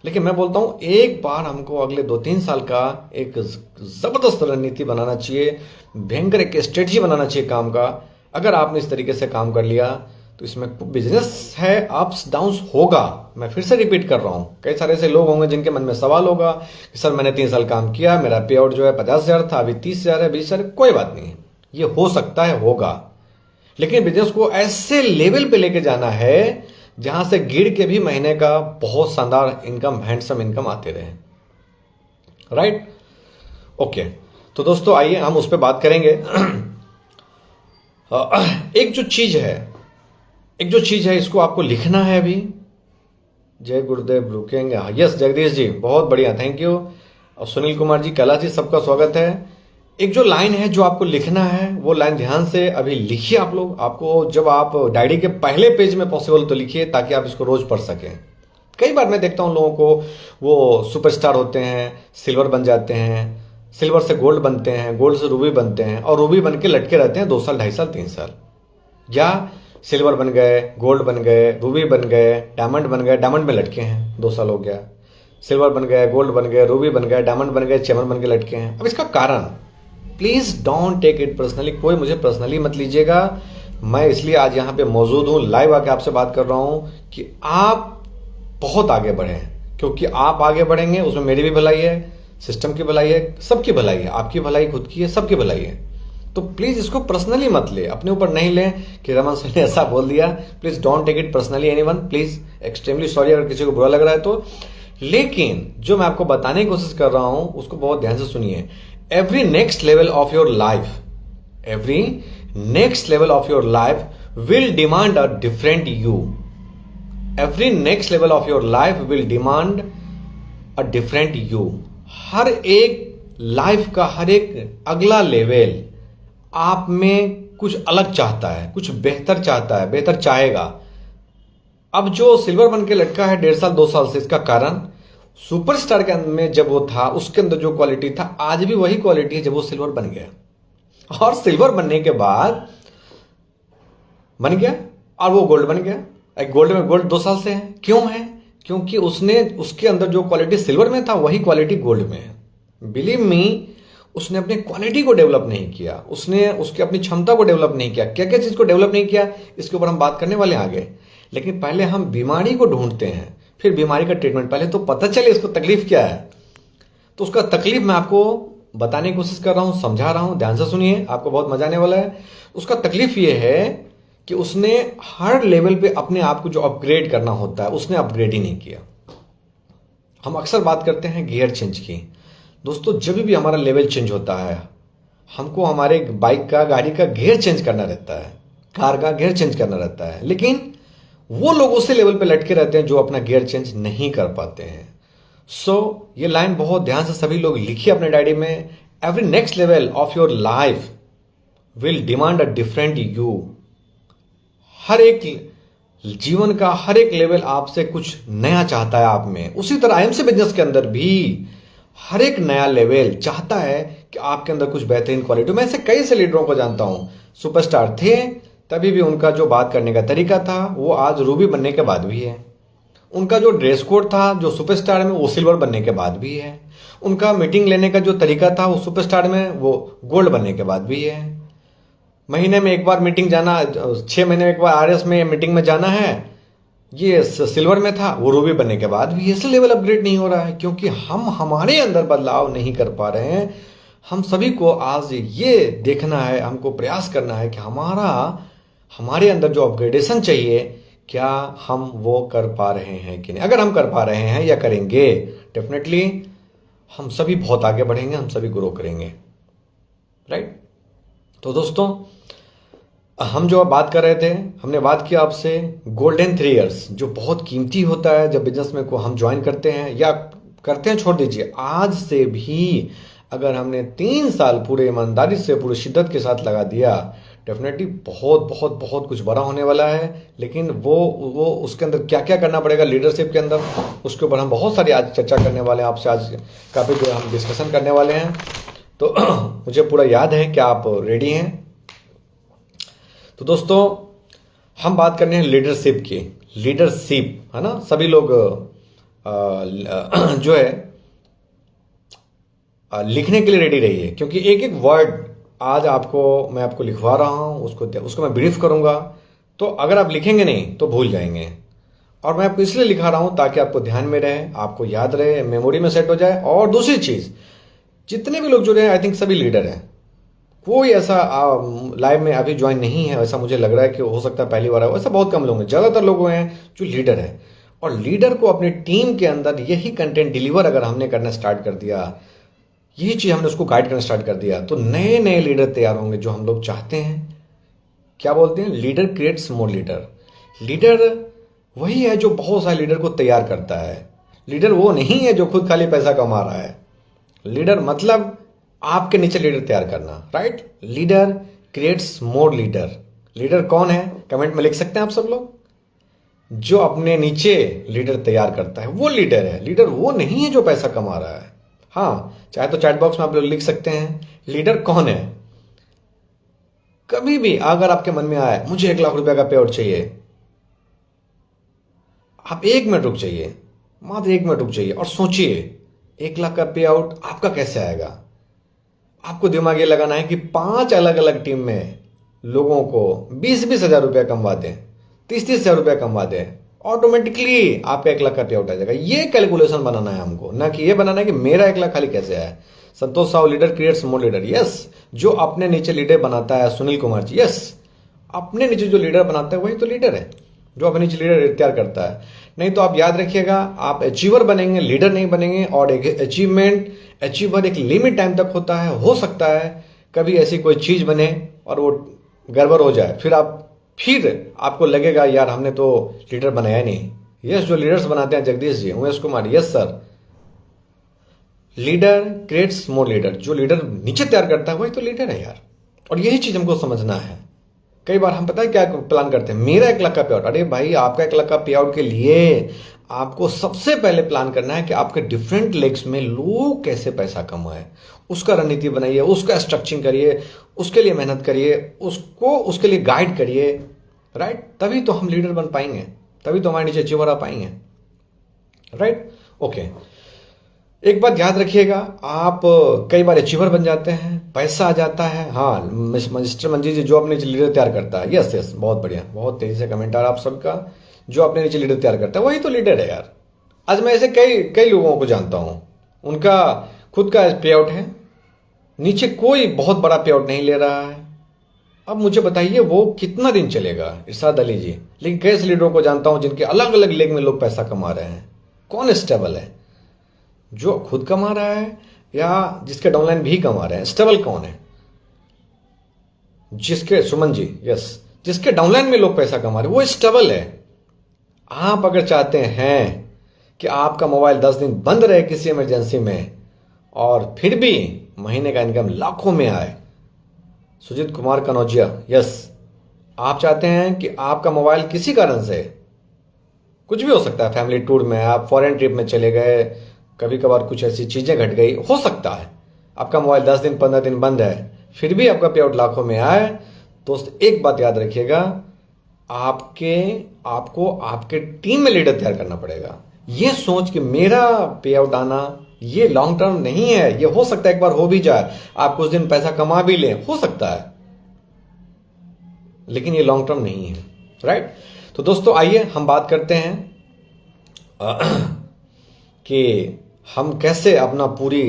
लेकिन मैं बोलता हूं एक बार हमको अगले 2-3 साल का एक जबरदस्त रणनीति बनाना चाहिए, भयंकर एक स्ट्रेटजी बनाना चाहिए काम का। अगर आपने इस तरीके से काम कर लिया तो इसमें बिजनेस है, अप्स डाउन्स होगा। मैं फिर से रिपीट कर रहा हूं, कई सारे ऐसे लोग होंगे जिनके मन में सवाल होगा कि सर मैंने 3 साल काम किया, मेरा पे आउट जो है 50,000 था, अभी 30,000 है, 20,000, कोई बात नहीं, ये हो सकता है, होगा। लेकिन बिजनेस को ऐसे लेवल पे लेके जाना है जहां से गिर के भी महीने का बहुत शानदार इनकम, हैंडसम इनकम आते रहे। राइट? ओके, तो दोस्तों आइए हम उस पर बात करेंगे। एक जो चीज है इसको आपको लिखना है अभी। जय गुरुदेव रुकेंगे, यस जगदीश जी, बहुत बढ़िया, थैंक यू। और सुनील कुमार जी, कैलाश जी, सबका स्वागत है। एक जो लाइन है जो आपको लिखना है, वो लाइन ध्यान से अभी लिखिए आप लोग। आपको जब आप डायरी के पहले पेज में पॉसिबल तो लिखिए, ताकि आप इसको रोज पढ़ सकें। कई बार मैं देखता हूँ लोगों को, वो सुपरस्टार होते हैं, सिल्वर बन जाते हैं, सिल्वर से गोल्ड बनते हैं, गोल्ड से रूबी बनते हैं, और रूबी बन के लटके रहते हैं 2 साल, 2.5 साल, 3 साल। या सिल्वर बन गए, गोल्ड बन गए, रूबी बन गए, डायमंड बन गए, डायमंड में लटके हैं 2 साल हो गया। सिल्वर बन गए, गोल्ड बन गए, रूबी बन गए, डायमंड बन गए, चेमन बन के लटके हैं। अब इसका कारण, please don't take it personally, कोई मुझे पर्सनली मत लीजिएगा। मैं इसलिए आज यहाँ पे मौजूद हूँ, लाइव आके आपसे बात कर रहा हूँ कि आप बहुत आगे बढ़े, क्योंकि आप आगे बढ़ेंगे उसमें मेरी भी भलाई है, सिस्टम की भलाई है, सबकी भलाई है, आपकी भलाई खुद की है, सबकी भलाई है। तो प्लीज इसको पर्सनली मत ले, अपने ऊपर नहीं ले कि रमन सर ने ऐसा बोल दिया। Please don't take it personally anyone, please, extremely sorry अगर किसी को बुरा लग रहा है तो। लेकिन जो मैं आपको बताने की कोशिश कर रहा हूं उसको बहुत ध्यान से सुनिए। Every next level of your life, every next level of your life will demand a different you. Every next level of your life will demand a different you. हर एक लाइफ का हर एक अगला लेवल आप में कुछ अलग चाहता है, कुछ बेहतर चाहता है, बेहतर चाहेगा। अब जो सिल्वर बन के लटका है 1.5 साल 2 साल से, इसका कारण सुपरस्टार के अंदर में जब वो था, उसके अंदर जो क्वालिटी था, आज भी वही क्वालिटी है जब वो सिल्वर बन गया। और सिल्वर बनने के बाद बन गया और वो गोल्ड बन गया। एक गोल्ड में गोल्ड 2 साल से है, क्यों है? क्योंकि उसने, उसके अंदर जो क्वालिटी सिल्वर में था वही क्वालिटी गोल्ड में है। बिलीव मी, उसने अपनी क्वालिटी को डेवलप नहीं किया, उसने उसकी अपनी क्षमता को डेवलप नहीं किया। क्या क्या चीज को डेवलप नहीं किया, इसके ऊपर हम बात करने वाले हैं आगे। लेकिन पहले हम बीमारी को ढूंढते हैं, फिर बीमारी का ट्रीटमेंट। पहले तो पता चले इसको तकलीफ क्या है, तो उसका तकलीफ मैं आपको बताने की कोशिश कर रहा हूं, समझा रहा हूं, ध्यान से सुनिए, आपको बहुत मजा आने वाला है। उसका तकलीफ ये है कि उसने हर लेवल पे अपने आप को जो अपग्रेड करना होता है, उसने अपग्रेड ही नहीं किया। हम अक्सर बात करते हैं गियर चेंज की। दोस्तों, जब भी हमारा लेवल चेंज होता है, हमको हमारे बाइक का, गाड़ी का गियर चेंज करना रहता है, कार का गियर चेंज करना रहता है। लेकिन वो लोग उसी लेवल पे लटके रहते हैं जो अपना गियर चेंज नहीं कर पाते हैं। ये लाइन बहुत ध्यान से सभी लोग लिखिए अपने डायरी में। Every next level of your life will demand a different you. हर एक जीवन का हर एक लेवल आपसे कुछ नया चाहता है आप में। उसी तरह आईएमसी बिजनेस के अंदर भी हर एक नया लेवल चाहता है कि आपके अंदर कुछ बेहतरीन क्वालिटी। मैं ऐसे कई से लीडरों को जानता हूं, सुपरस्टार थे तभी भी उनका जो बात करने का तरीका था वो आज रूबी बनने के बाद भी है। उनका जो ड्रेस कोड था जो सुपरस्टार में, वो सिल्वर बनने के बाद भी है। उनका मीटिंग लेने का जो तरीका था वो सुपरस्टार में, वो गोल्ड बनने के बाद भी है। महीने में एक बार मीटिंग जाना, 6 महीने में एक बार आरएस में मीटिंग में जाना है, ये सिल्वर में था, वो रूबी बनने के बाद भी ऐसे लेवल अपग्रेड नहीं हो रहा है, क्योंकि हम हमारे अंदर बदलाव नहीं कर पा रहे हैं। हम सभी को आज ये देखना है, हमको प्रयास करना है कि हमारे अंदर जो अपग्रेडेशन चाहिए, क्या हम वो कर पा रहे हैं कि नहीं। अगर हम कर पा रहे हैं या करेंगे, डेफिनेटली हम सभी बहुत आगे बढ़ेंगे, हम सभी ग्रो करेंगे, राइट। तो दोस्तों, हम जो बात कर रहे थे, हमने बात किया आपसे गोल्डन 3 इयर्स, जो बहुत कीमती होता है जब बिजनेस में को हम ज्वाइन करते हैं या करते हैं, छोड़ दीजिए। आज से भी अगर हमने 3 साल पूरे ईमानदारी से, पूरी शिद्दत के साथ लगा दिया, डेफिनेटली बहुत बहुत बहुत कुछ बड़ा होने वाला है। लेकिन वो उसके अंदर क्या क्या करना पड़ेगा लीडरशिप के अंदर, उसके ऊपर हम बहुत सारी आज चर्चा करने वाले हैं आपसे। आज काफ़ी जो हम डिस्कशन करने वाले हैं, तो मुझे पूरा याद है कि आप रेडी हैं। तो दोस्तों, हम बात करने हैं लीडरशिप की। लीडरशिप है ना, सभी लोग जो है लिखने के लिए रेडी रहिए, क्योंकि एक एक वर्ड आज मैं आपको लिखवा रहा हूं, उसको मैं ब्रीफ करूंगा। तो अगर आप लिखेंगे नहीं तो भूल जाएंगे, और मैं आपको इसलिए लिखा रहा हूं ताकि आपको ध्यान में रहे, आपको याद रहे, मेमोरी में सेट हो जाए। और दूसरी चीज, जितने भी लोग जुड़े हैं, आई थिंक सभी लीडर हैं। कोई ऐसा लाइव में अभी ज्वाइन नहीं है, ऐसा मुझे लग रहा है कि हो सकता है पहली बार है, ऐसा बहुत कम लोग हैं। ज्यादातर लोग हैं जो लीडर है, और लीडर को अपनी टीम के अंदर यही कंटेंट डिलीवर अगर हमने करना स्टार्ट कर दिया, यही चीज हमने उसको गाइड करना स्टार्ट कर दिया, तो नए नए लीडर तैयार होंगे जो हम लोग चाहते हैं। क्या बोलते हैं, leader creates more leader. Leader वही है जो बहुत सारे लीडर को तैयार करता है। लीडर वो नहीं है जो खुद खाली पैसा कमा रहा है। लीडर मतलब आपके नीचे लीडर तैयार करना, right. Leader creates more leader. Leader कौन है, कमेंट में लिख सकते हैं आप सब लोग। जो अपने नीचे लीडर तैयार करता है वो लीडर है। लीडर वो नहीं है जो पैसा कमा रहा है। हाँ, चाहे तो चैट बॉक्स में आप लोग लिख सकते हैं लीडर कौन है। कभी भी अगर आपके मन में आए मुझे 1 लाख रुपए का पे आउट चाहिए, आप 1 मिनट रुक जाइए, मात्र 1 मिनट रुक जाइए और सोचिए 1 लाख का पे आउट आपका कैसे आएगा। आपको दिमाग ये लगाना है कि 5 अलग अलग टीम में लोगों को 20-20 हजार रुपया कमवा दें, 30-30 हजार रुपया कमवा दें, ऑटोमेटिकली आपका 1 लाख का पे आउट आ जाएगा। ये कैलकुलेशन बनाना है हमको, ना कि ये बनाना है कि मेरा 1 लाख खाली कैसे आया। Santosh Sahu, leader creates more leader. Yes, जो अपने नीचे लीडर बनाता है, सुनील कुमार जी, यस, अपने नीचे जो लीडर बनाता है वही तो लीडर है, जो अपने नीचे लीडर तैयार करता है। नहीं तो आप याद रखिएगा, आप अचीवर बनेंगे, लीडर नहीं बनेंगे। और एक अचीवर एक लिमिट टाइम तक होता है। हो सकता है कभी ऐसी कोई चीज बने और वो गड़बड़ हो जाए, फिर आपको लगेगा यार हमने तो लीडर बनाया नहीं। यस, जो लीडर्स बनाते हैं, Jagdish ji, Umesh Kumar, yes sir, leader creates more leader. जो लीडर नीचे तैयार करता है वही तो लीडर है यार। और यही चीज हमको समझना है। कई बार हम पता है क्या प्लान करते हैं, मेरा 1 लाख का पे आउट। अरे भाई, आपका 1 लाख का पे आउट के लिए आपको सबसे पहले प्लान करना है कि आपके डिफरेंट लेग्स में लोग कैसे पैसा कमाए, उसका रणनीति बनाइए, उसका स्ट्रक्चरिंग करिए, उसके लिए मेहनत करिए, उसके लिए गाइड करिए, राइट। तभी तो हम लीडर बन पाएंगे, तभी तो हमारे नीचे अचीवर आ पाएंगे, राइट। ओके, एक बात याद रखिएगा, आप कई बार अचीवर बन जाते हैं, पैसा आ जाता है। हाँ, मिस्टर मंजीत जी, जो अपने नीचे लीडर तैयार करता है, यस यस, बहुत बढ़िया, बहुत तेजी से कमेंट आ रहा है आप सबका। जो अपने नीचे लीडर तैयार करता है वही तो लीडर है यार। आज मैं ऐसे कई लोगों को जानता हूं, उनका खुद का पे आउट है, नीचे कोई बहुत बड़ा पे आउट नहीं ले रहा है। अब मुझे बताइए वो कितना दिन चलेगा, इरशाद अली जी। लेकिन कैसे लीडरों को जानता हूं जिनके अलग अलग लेग में लोग पैसा कमा रहे हैं। कौन स्टेबल है, जो खुद कमा रहा है या जिसके डाउनलाइन भी कमा रहे हैं? स्टेबल कौन है? जिसके, सुमन जी, यस, जिसके डाउनलाइन में लोग पैसा कमा रहे हैं वो स्टेबल है। आप अगर चाहते हैं कि आपका मोबाइल 10 दिन बंद रहे किसी इमरजेंसी में और फिर भी महीने का इनकम लाखों में आए, सुजीत कुमार कनौजिया, यस, आप चाहते हैं कि आपका मोबाइल किसी कारण से, कुछ भी हो सकता है, फैमिली टूर में, आप फॉरेन ट्रिप में चले गए, कभी कभार कुछ ऐसी चीजें घट गई, हो सकता है आपका मोबाइल 10 दिन 15 दिन बंद है, फिर भी आपका पे आउट लाखों में आए। दोस्त, एक बात याद रखिएगा, आपको आपके टीम में लीडर तैयार करना पड़ेगा। ये सोच कि मेरा पे आउट आना ये लॉन्ग टर्म नहीं है। ये हो सकता है एक बार हो भी जाए, आप कुछ दिन पैसा कमा भी लें, हो सकता है, लेकिन ये लॉन्ग टर्म नहीं है, राइट। तो दोस्तों, आइए हम बात करते हैं कि हम कैसे अपना पूरी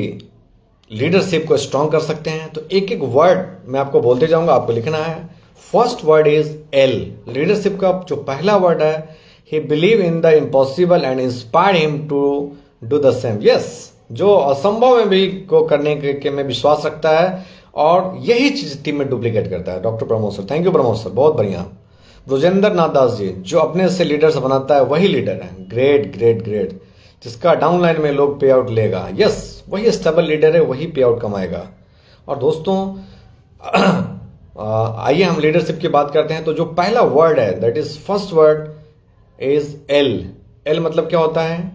लीडरशिप को स्ट्रांग कर सकते हैं। तो एक एक वर्ड मैं आपको बोलते जाऊंगा, आपको लिखना है। First word is L. Leadership का जो पहला वर्ड है, he believe in the impossible and inspire him to do the same. Yes, जो असंभव में भी को करने के में विश्वास रखता है और यही चीज टीम में डुप्लीकेट करता है। Doctor Pramod sir, thank you Pramod sir, बहुत बढ़िया। ब्रजेंद्र नाथ दास जी, जो अपने से लीडर्स बनाता है वही लीडर है। Great great great. जिसका डाउनलाइन में लोग पे आउट लेगा, यस, वही स्टेबल लीडर है, वही पे आउट कमाएगा। और दोस्तों, आइए हम लीडरशिप की बात करते हैं। तो जो पहला वर्ड है, that is first word is L. L मतलब क्या होता है?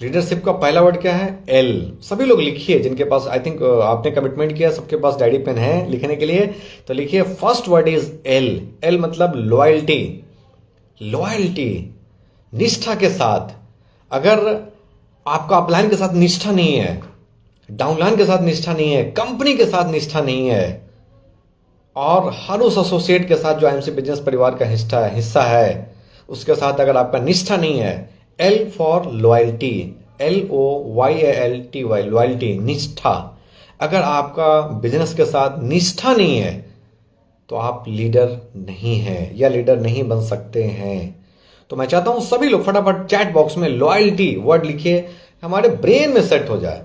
लीडरशिप का पहला वर्ड क्या है? एल। सभी लोग लिखिए, जिनके पास, आई थिंक आपने कमिटमेंट किया, सबके पास डायरी पेन है लिखने के लिए, तो लिखिए first word is L. L मतलब लॉयल्टी। लॉयल्टी, निष्ठा के साथ। अगर आपका अपलाइन के साथ निष्ठा नहीं है, डाउनलाइन के साथ निष्ठा नहीं है, कंपनी के साथ निष्ठा नहीं है, और हर उस एसोसिएट के साथ जो आईएमसी बिजनेस परिवार का हिस्सा है, उसके साथ अगर आपका निष्ठा नहीं है, L for loyalty, LOYALTY, loyalty, निष्ठा। अगर आपका बिजनेस के साथ निष्ठा नहीं है तो आप लीडर नहीं है या लीडर नहीं बन सकते हैं। तो मैं चाहता हूं सभी लोग फटाफट चैट बॉक्स में लॉयल्टी वर्ड लिखिए, हमारे ब्रेन में सेट हो जाए।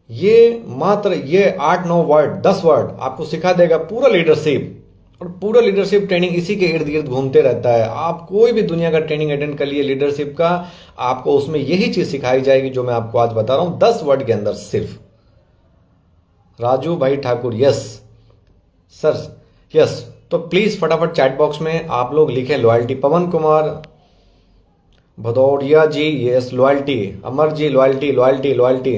ये मात्र ये 8-9 वर्ड, 10 वर्ड आपको सिखा देगा पूरा लीडरशिप। और पूरा लीडरशिप ट्रेनिंग इसी के इर्द गिर्द घूमते रहता है। आप कोई भी दुनिया का ट्रेनिंग अटेंड कर लिए लीडरशिप का, आपको उसमें यही चीज सिखाई जाएगी जो मैं आपको आज बता रहा हूं, 10 वर्ड के अंदर सिर्फ। Raju Bhai Thakur, yes sir, yes. तो प्लीज फटाफट चैट बॉक्स में आप लोग लिखें loyalty. Pawan Kumar Bhadauria ji, yes loyalty. Amar ji loyalty loyalty loyalty.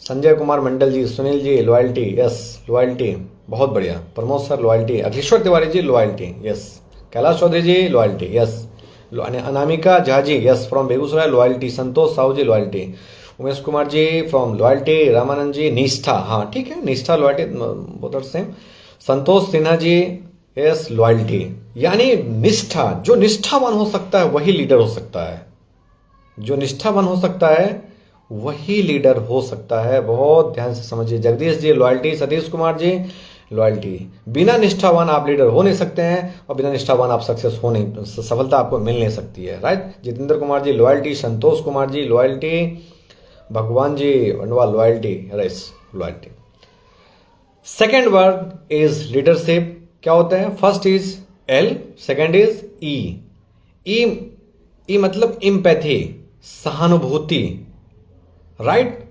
Sanjay Kumar Mandal ji, Sunil ji loyalty, yes loyalty, बहुत बढ़िया। Pramod sir loyalty. Akhileshwar Tiwari ji loyalty, yes. Kailash Chaudhary ji loyalty, yes. Anamika Jha ji, yes from Begusarai loyalty. Santosh Sahu ji loyalty. Umesh Kumar ji from loyalty. Ramanand जी निष्ठा, हाँ ठीक है, निष्ठा loyalty both are same. Santosh Sinha ji, yes loyalty. यानी निष्ठा, जो निष्ठावान हो सकता है वही लीडर हो सकता है। जो निष्ठावान हो सकता है वही लीडर हो सकता है, बहुत ध्यान से समझिए। जगदीश जी लॉयल्टी। सतीश कुमार जी लॉयल्टी। बिना निष्ठावान आप लीडर हो नहीं सकते हैं, और बिना निष्ठावान आप सक्सेस हो नहीं, सफलता आपको मिल नहीं सकती है, right. Jitendra Kumar ji loyalty. Santosh Kumar ji loyalty. Bhagwan ji वंडवा loyalty, Rais loyalty. Second word is leadership. क्या होता है? First is L, second is E. E मतलब इम्पैथी, सहानुभूति, राइट।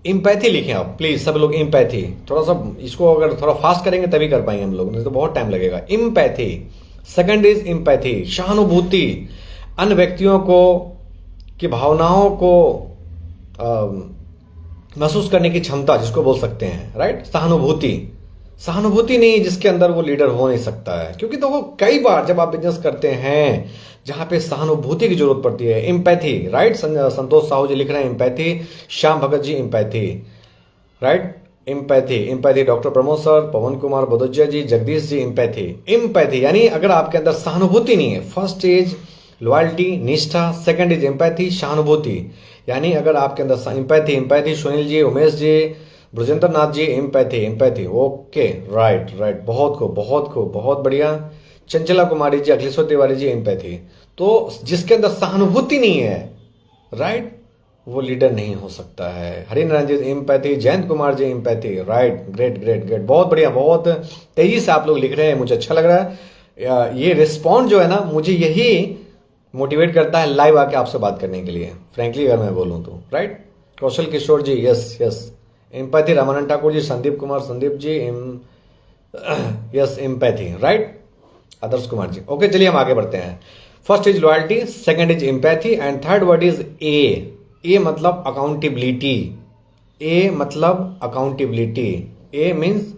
इम्पैथी लिखें आप प्लीज सब लोग। इम्पैथी थोड़ा सा, इसको अगर थोड़ा फास्ट करेंगे तभी कर पाएंगे हम लोग, नहीं तो बहुत टाइम लगेगा। इम्पैथी, सेकंड इज इम्पैथी, सहानुभूति, अन्य व्यक्तियों को की भावनाओं को महसूस करने की क्षमता, जिसको बोल सकते हैं, राइट। सहानुभूति नहीं, जिसके अंदर वो लीडर हो नहीं सकता है। क्योंकि तो वो कई बार जब आप बिजनेस करते हैं जहां पे सहानुभूति की जरूरत पड़ती है, एम्पैथी, राइट। संतोष साहू जी लिख रहे हैं empathy. Shyam Bhagat ji empathy, right. Empathy doctor Pramod sir, Pawan Kumar Bhadauria ji, Jagdish ji empathy यानी अगर आपके अंदर सहानुभूति नहीं है, फर्स्ट इज लॉयल्टी, निष्ठा, सेकंड इज एम्पैथी, सहानुभूति। यानी अगर आपके अंदर empathy, Sunil ji, Umesh ji, Brajendra Nath ji empathy, okay, right, बहुत बढ़िया। चंचला कुमारी जी, अखिलेश्वर तिवारी जी एम्पैथी। तो जिसके अंदर सहानुभूति नहीं है, राइट, वो लीडर नहीं हो सकता है। हरिनारायण जी empathy, Jayant Kumar ji empathy, right, great, बहुत बढ़िया, बहुत तेजी से आप लोग लिख रहे हैं, मुझे अच्छा लग रहा है। ये रिस्पॉन्ड जो है ना, मुझे यही मोटिवेट करता है लाइव आके आपसे बात करने के लिए, फ्रेंकली अगर मैं बोलूँ तो, राइट। कौशल किशोर जी, यस एम्पैथी। रामानंद ठाकुर जी, Sandeep Kumar Sandeep ji, yes empathy, right. Adarsh Kumar ji, okay. चलिए हम आगे बढ़ते हैं। First is loyalty, second is empathy, and third word is a मतलब अकाउंटेबिलिटी। ए मतलब अकाउंटेबिलिटी। ए मीन्स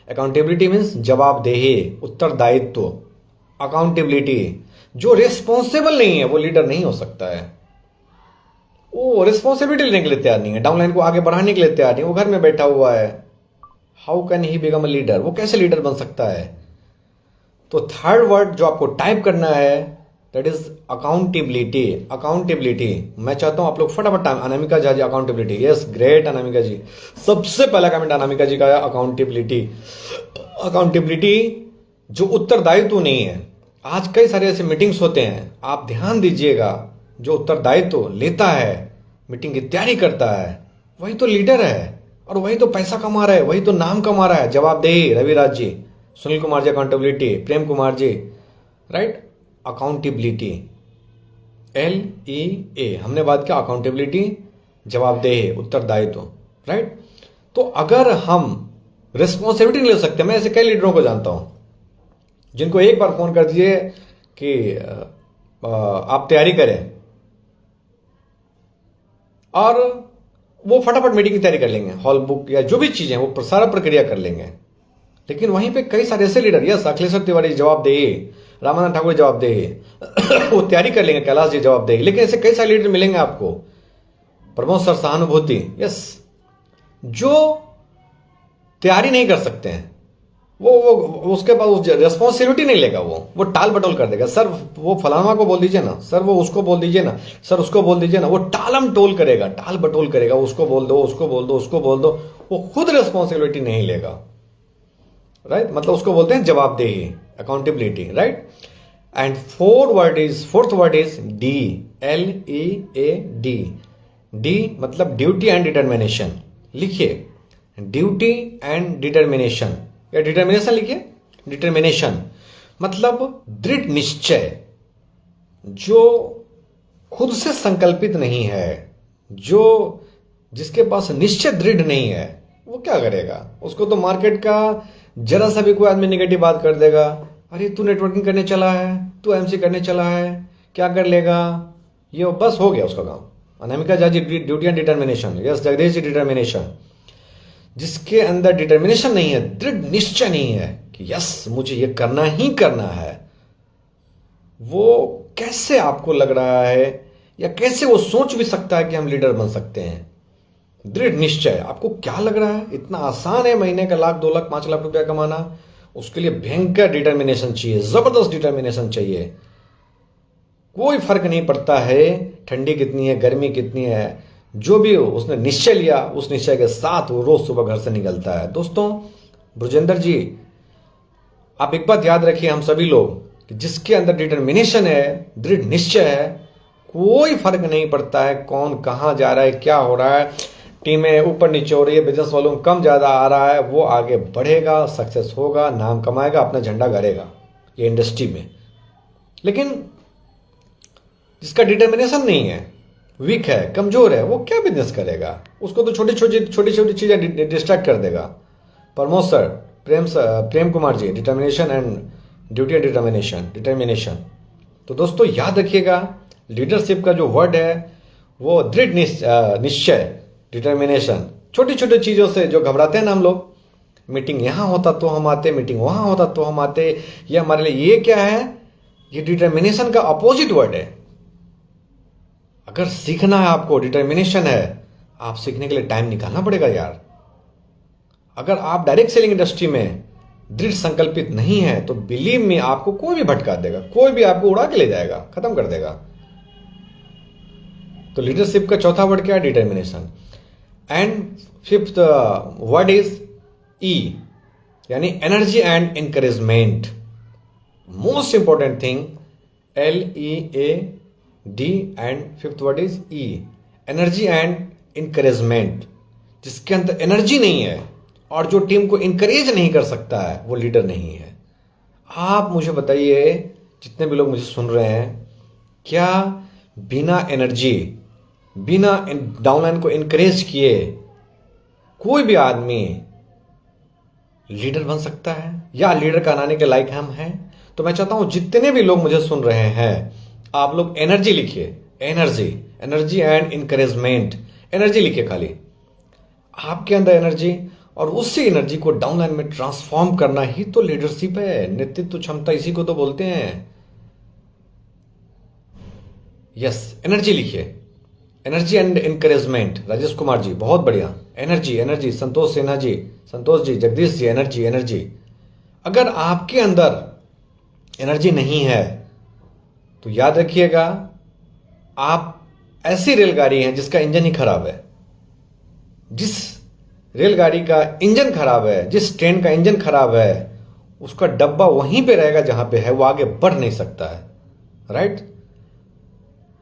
अकाउंटेबिलिटी मीन्स जवाबदेही, उत्तरदायित्व। अकाउंटेबिलिटी, जो रिस्पॉन्सिबल नहीं है वो लीडर नहीं हो सकता है। वो रिस्पॉन्सिबिलिटी लेने के लिए तैयार नहीं है, डाउनलाइन को आगे बढ़ाने के लिए तैयार नहीं, वो घर में बैठा हुआ है। How can he become a leader? वो कैसे लीडर बन सकता है? तो थर्ड वर्ड जो आपको टाइप करना है, दैट इज अकाउंटेबिलिटी। मैं चाहता हूं आप लोग फटाफट टाइम। अनामिका जी, अकाउंटेबिलिटी, यस ग्रेट अनामिका जी। सबसे पहला कमेंट अनामिका जी का है अकाउंटेबिलिटी, जो उत्तरदायित्व नहीं है। आज कई सारे ऐसे मीटिंग्स होते हैं, आप ध्यान दीजिएगा, जो उत्तरदायित्व लेता है, मीटिंग की तैयारी करता है, वही तो लीडर है, और वही तो पैसा कमा रहा है, वही तो नाम कमा रहा है। जवाबदेही, रविराज जी, सुनील कुमार जी अकाउंटेबिलिटी, प्रेम कुमार जी, राइट। अकाउंटेबिलिटी, LEA, हमने बात किया अकाउंटेबिलिटी, जवाबदेही, उत्तरदायित्व, राइट। तो अगर हम रिस्पॉन्सिबिलिटी नहीं ले सकते, मैं ऐसे कई लीडरों को जानता हूं जिनको एक बार फोन कर दीजिए कि आप तैयारी करें, और वो फटाफट मीटिंग की तैयारी कर लेंगे, हॉल बुक या जो भी चीजें, वो सारा प्रक्रिया कर लेंगे। लेकिन वहीं पे कई सारे ऐसे लीडर, यस अखिलेश्वर तिवारी जवाबदेही, रामानंद ठाकुर जवाबदेही, वो तैयारी कर लेंगे, कैलाश जी जवाबदेही। लेकिन ऐसे कई सारे लीडर मिलेंगे आपको, प्रमोद सर सहानुभूति, यस, जो तैयारी नहीं कर सकते हैं, वो उसके पास रेस्पॉन्सिबिलिटी नहीं लेगा, वो टाल बटोल कर देगा। सर वो फलाना को बोल दीजिए ना, सर वो उसको बोल दीजिए ना, सर उसको बोल दीजिए ना, वो टालम टोल करेगा, टाल बटोल करेगा, उसको बोल दो, वो खुद रेस्पॉन्सिबिलिटी नहीं लेगा, राइट। मतलब उसको बोलते हैं जवाबदेही, accountability, right. And fourth word is D, LEAD। D मतलब ड्यूटी एंड डिटर्मिनेशन। लिखिए ड्यूटी एंड डिटर्मिनेशन, या डिटर्मिनेशन लिखिए। डिटर्मिनेशन मतलब दृढ़ निश्चय, जो खुद से संकल्पित नहीं है, जो जिसके पास निश्चय दृढ़ नहीं है वो क्या करेगा? उसको तो मार्केट का जरा सा भी कोई आदमी नेगेटिव बात कर देगा, अरे तू नेटवर्किंग करने चला है, तू एमसी करने चला है, क्या कर लेगा, ये बस हो गया उसका काम। Anamika Jha ji duty and determination, yes Jagdish ji determination. जिसके अंदर डिटर्मिनेशन नहीं है, दृढ़ निश्चय नहीं है कि यस मुझे ये करना ही करना है, वो कैसे आपको लग रहा है या कैसे वो सोच भी सकता है कि हम लीडर बन सकते हैं? दृढ़ निश्चय आपको क्या लग रहा है इतना आसान है महीने का 1 लाख 2 लाख 5 लाख रुपया कमाना? उसके लिए भयंकर डिटर्मिनेशन चाहिए, जबरदस्त डिटर्मिनेशन चाहिए। कोई फर्क नहीं पड़ता है ठंडी कितनी है, गर्मी कितनी है, जो भी हो उसने निश्चय लिया, उस निश्चय के साथ वो रोज सुबह घर से निकलता है। दोस्तों, ब्रजेंद्र जी, आप एक बात याद रखिए, हम सभी लोग, कि जिसके अंदर डिटर्मिनेशन है, दृढ़ निश्चय है, कोई फर्क नहीं पड़ता है कौन कहां जा रहा है, क्या हो रहा है, टीमें ऊपर नीचे हो रही है, बिजनेस वालों कम ज्यादा आ रहा है, वो आगे बढ़ेगा, सक्सेस होगा, नाम कमाएगा, अपना झंडा गाड़ेगा ये इंडस्ट्री में। लेकिन जिसका डिटर्मिनेशन नहीं है, वीक है, कमजोर है, वो क्या बिजनेस करेगा? उसको तो छोटी छोटी चीजें डिस्ट्रैक्ट कर देगा। Pramod sir, Prem Kumar ji, determination and duty and determination. तो दोस्तों याद रखिएगा, लीडरशिप का जो वर्ड है वो दृढ़ निश्चय, डिटर्मिनेशन। छोटी छोटी चीजों से जो घबराते हैं ना हम लोग, मीटिंग यहां होता तो हम आते, मीटिंग वहां होता तो हम आते, ये हमारे लिए ये क्या है? ये डिटर्मिनेशन का अपोजिट वर्ड है। अगर सीखना है आपको, डिटर्मिनेशन है, आप सीखने के लिए टाइम निकालना पड़ेगा यार। अगर आप डायरेक्ट सेलिंग इंडस्ट्री में दृढ़ संकल्पित नहीं है तो बिलीव में आपको कोई भी भटका देगा, कोई भी आपको उड़ा के ले जाएगा, खत्म कर देगा। तो लीडरशिप का चौथा वर्ड क्या है? Determination. And fifth word is E, यानी energy and encouragement. Most important thing, LEAD, and fifth word is E, energy and encouragement. जिसके अंदर एनर्जी नहीं है और जो टीम को इनकरेज नहीं कर सकता है, वो लीडर नहीं है। आप मुझे बताइए, जितने भी लोग मुझे सुन रहे हैं, क्या बिना एनर्जी, बिना डाउनलाइन को इनकरेज किए कोई भी आदमी लीडर बन सकता है या लीडर का बनाने के लायक हम हैं? तो मैं चाहता हूं जितने भी लोग मुझे सुन रहे हैं, आप लोग एनर्जी लिखिए, एनर्जी एंड इनकरेजमेंट। एनर्जी लिखिए खाली, आपके अंदर एनर्जी, और उसी एनर्जी को डाउनलाइन में ट्रांसफॉर्म करना ही तो लीडरशिप है, नेतृत्व क्षमता, इसी को तो बोलते हैं। यस, एनर्जी लिखिए, energy and encouragement. Rajesh Kumar ji, बहुत बढ़िया। Energy, Santosh Sinha ji, Santosh ji, Jagdish ji, energy. अगर आपके अंदर एनर्जी नहीं है तो याद रखिएगा, आप ऐसी रेलगाड़ी हैं जिसका इंजन ही खराब है। जिस रेलगाड़ी का इंजन खराब है, जिस ट्रेन का इंजन खराब है, उसका डब्बा वहीं पे रहेगा जहां पे है, वो आगे बढ़ नहीं सकता है। राइट?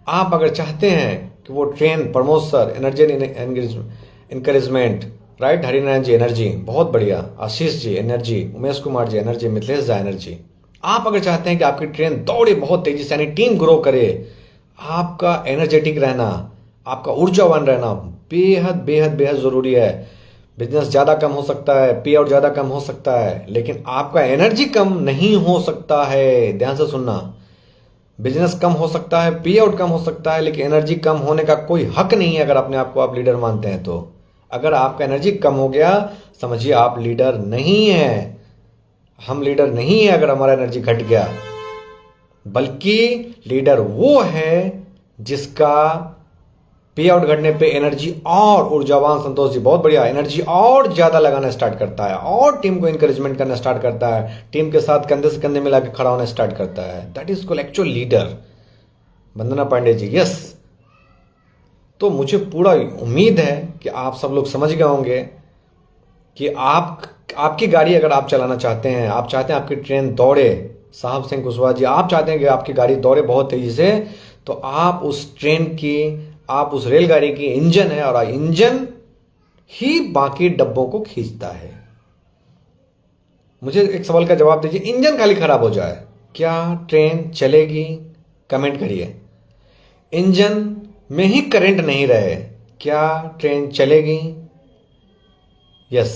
आप अगर चाहते हैं कि वो train, Pramod sir, energy encouragement, right, Harinarayan ji, energy, बहुत बढ़िया, Ashish ji, energy, Umesh Kumar ji, energy, Mithilesh ji, energy. आप अगर चाहते हैं कि आपकी ट्रेन दौड़े बहुत तेजी से, यानी टीम ग्रो करे, आपका एनर्जेटिक रहना, आपका ऊर्जावान रहना बेहद बेहद बेहद जरूरी है। बिजनेस ज्यादा कम हो सकता है, पे आउट ज्यादा कम हो सकता है, लेकिन आपका एनर्जी कम नहीं हो सकता है। ध्यान से सुनना, बिजनेस कम हो सकता है, पे आउट कम हो सकता है, लेकिन एनर्जी कम होने का कोई हक नहीं है। अगर अपने आप को आप लीडर मानते हैं तो अगर आपका एनर्जी कम हो गया, समझिए आप लीडर नहीं है। हम लीडर नहीं है अगर हमारा एनर्जी घट गया, बल्कि लीडर वो है जिसका पे आउट घटने पे एनर्जी और ऊर्जावान, संतोष जी बहुत बढ़िया, एनर्जी और ज्यादा लगाना स्टार्ट करता है और टीम को इंकरेजमेंट करना स्टार्ट करता है, टीम के साथ कंधे से कंधे मिला के खड़ा होना स्टार्ट करता है। That is called actual leader. Vandana Pandey ji, yes. तो मुझे पूरा उम्मीद है कि आप सब लोग समझ गए होंगे कि आपकी गाड़ी अगर आप चलाना चाहते हैं, आप चाहते हैं आपकी ट्रेन दौड़े, साहब सिंह कुशवाहा जी, आप चाहते हैं कि आपकी गाड़ी दौड़े बहुत तेजी से, तो आप उस ट्रेन की, आप उस रेलगाड़ी की इंजन है, और इंजन ही बाकी डब्बों को खींचता है। मुझे एक सवाल का जवाब दीजिए, इंजन खाली खराब हो जाए, क्या ट्रेन चलेगी? कमेंट करिए। इंजन में ही करंट नहीं रहे क्या ट्रेन चलेगी? यस।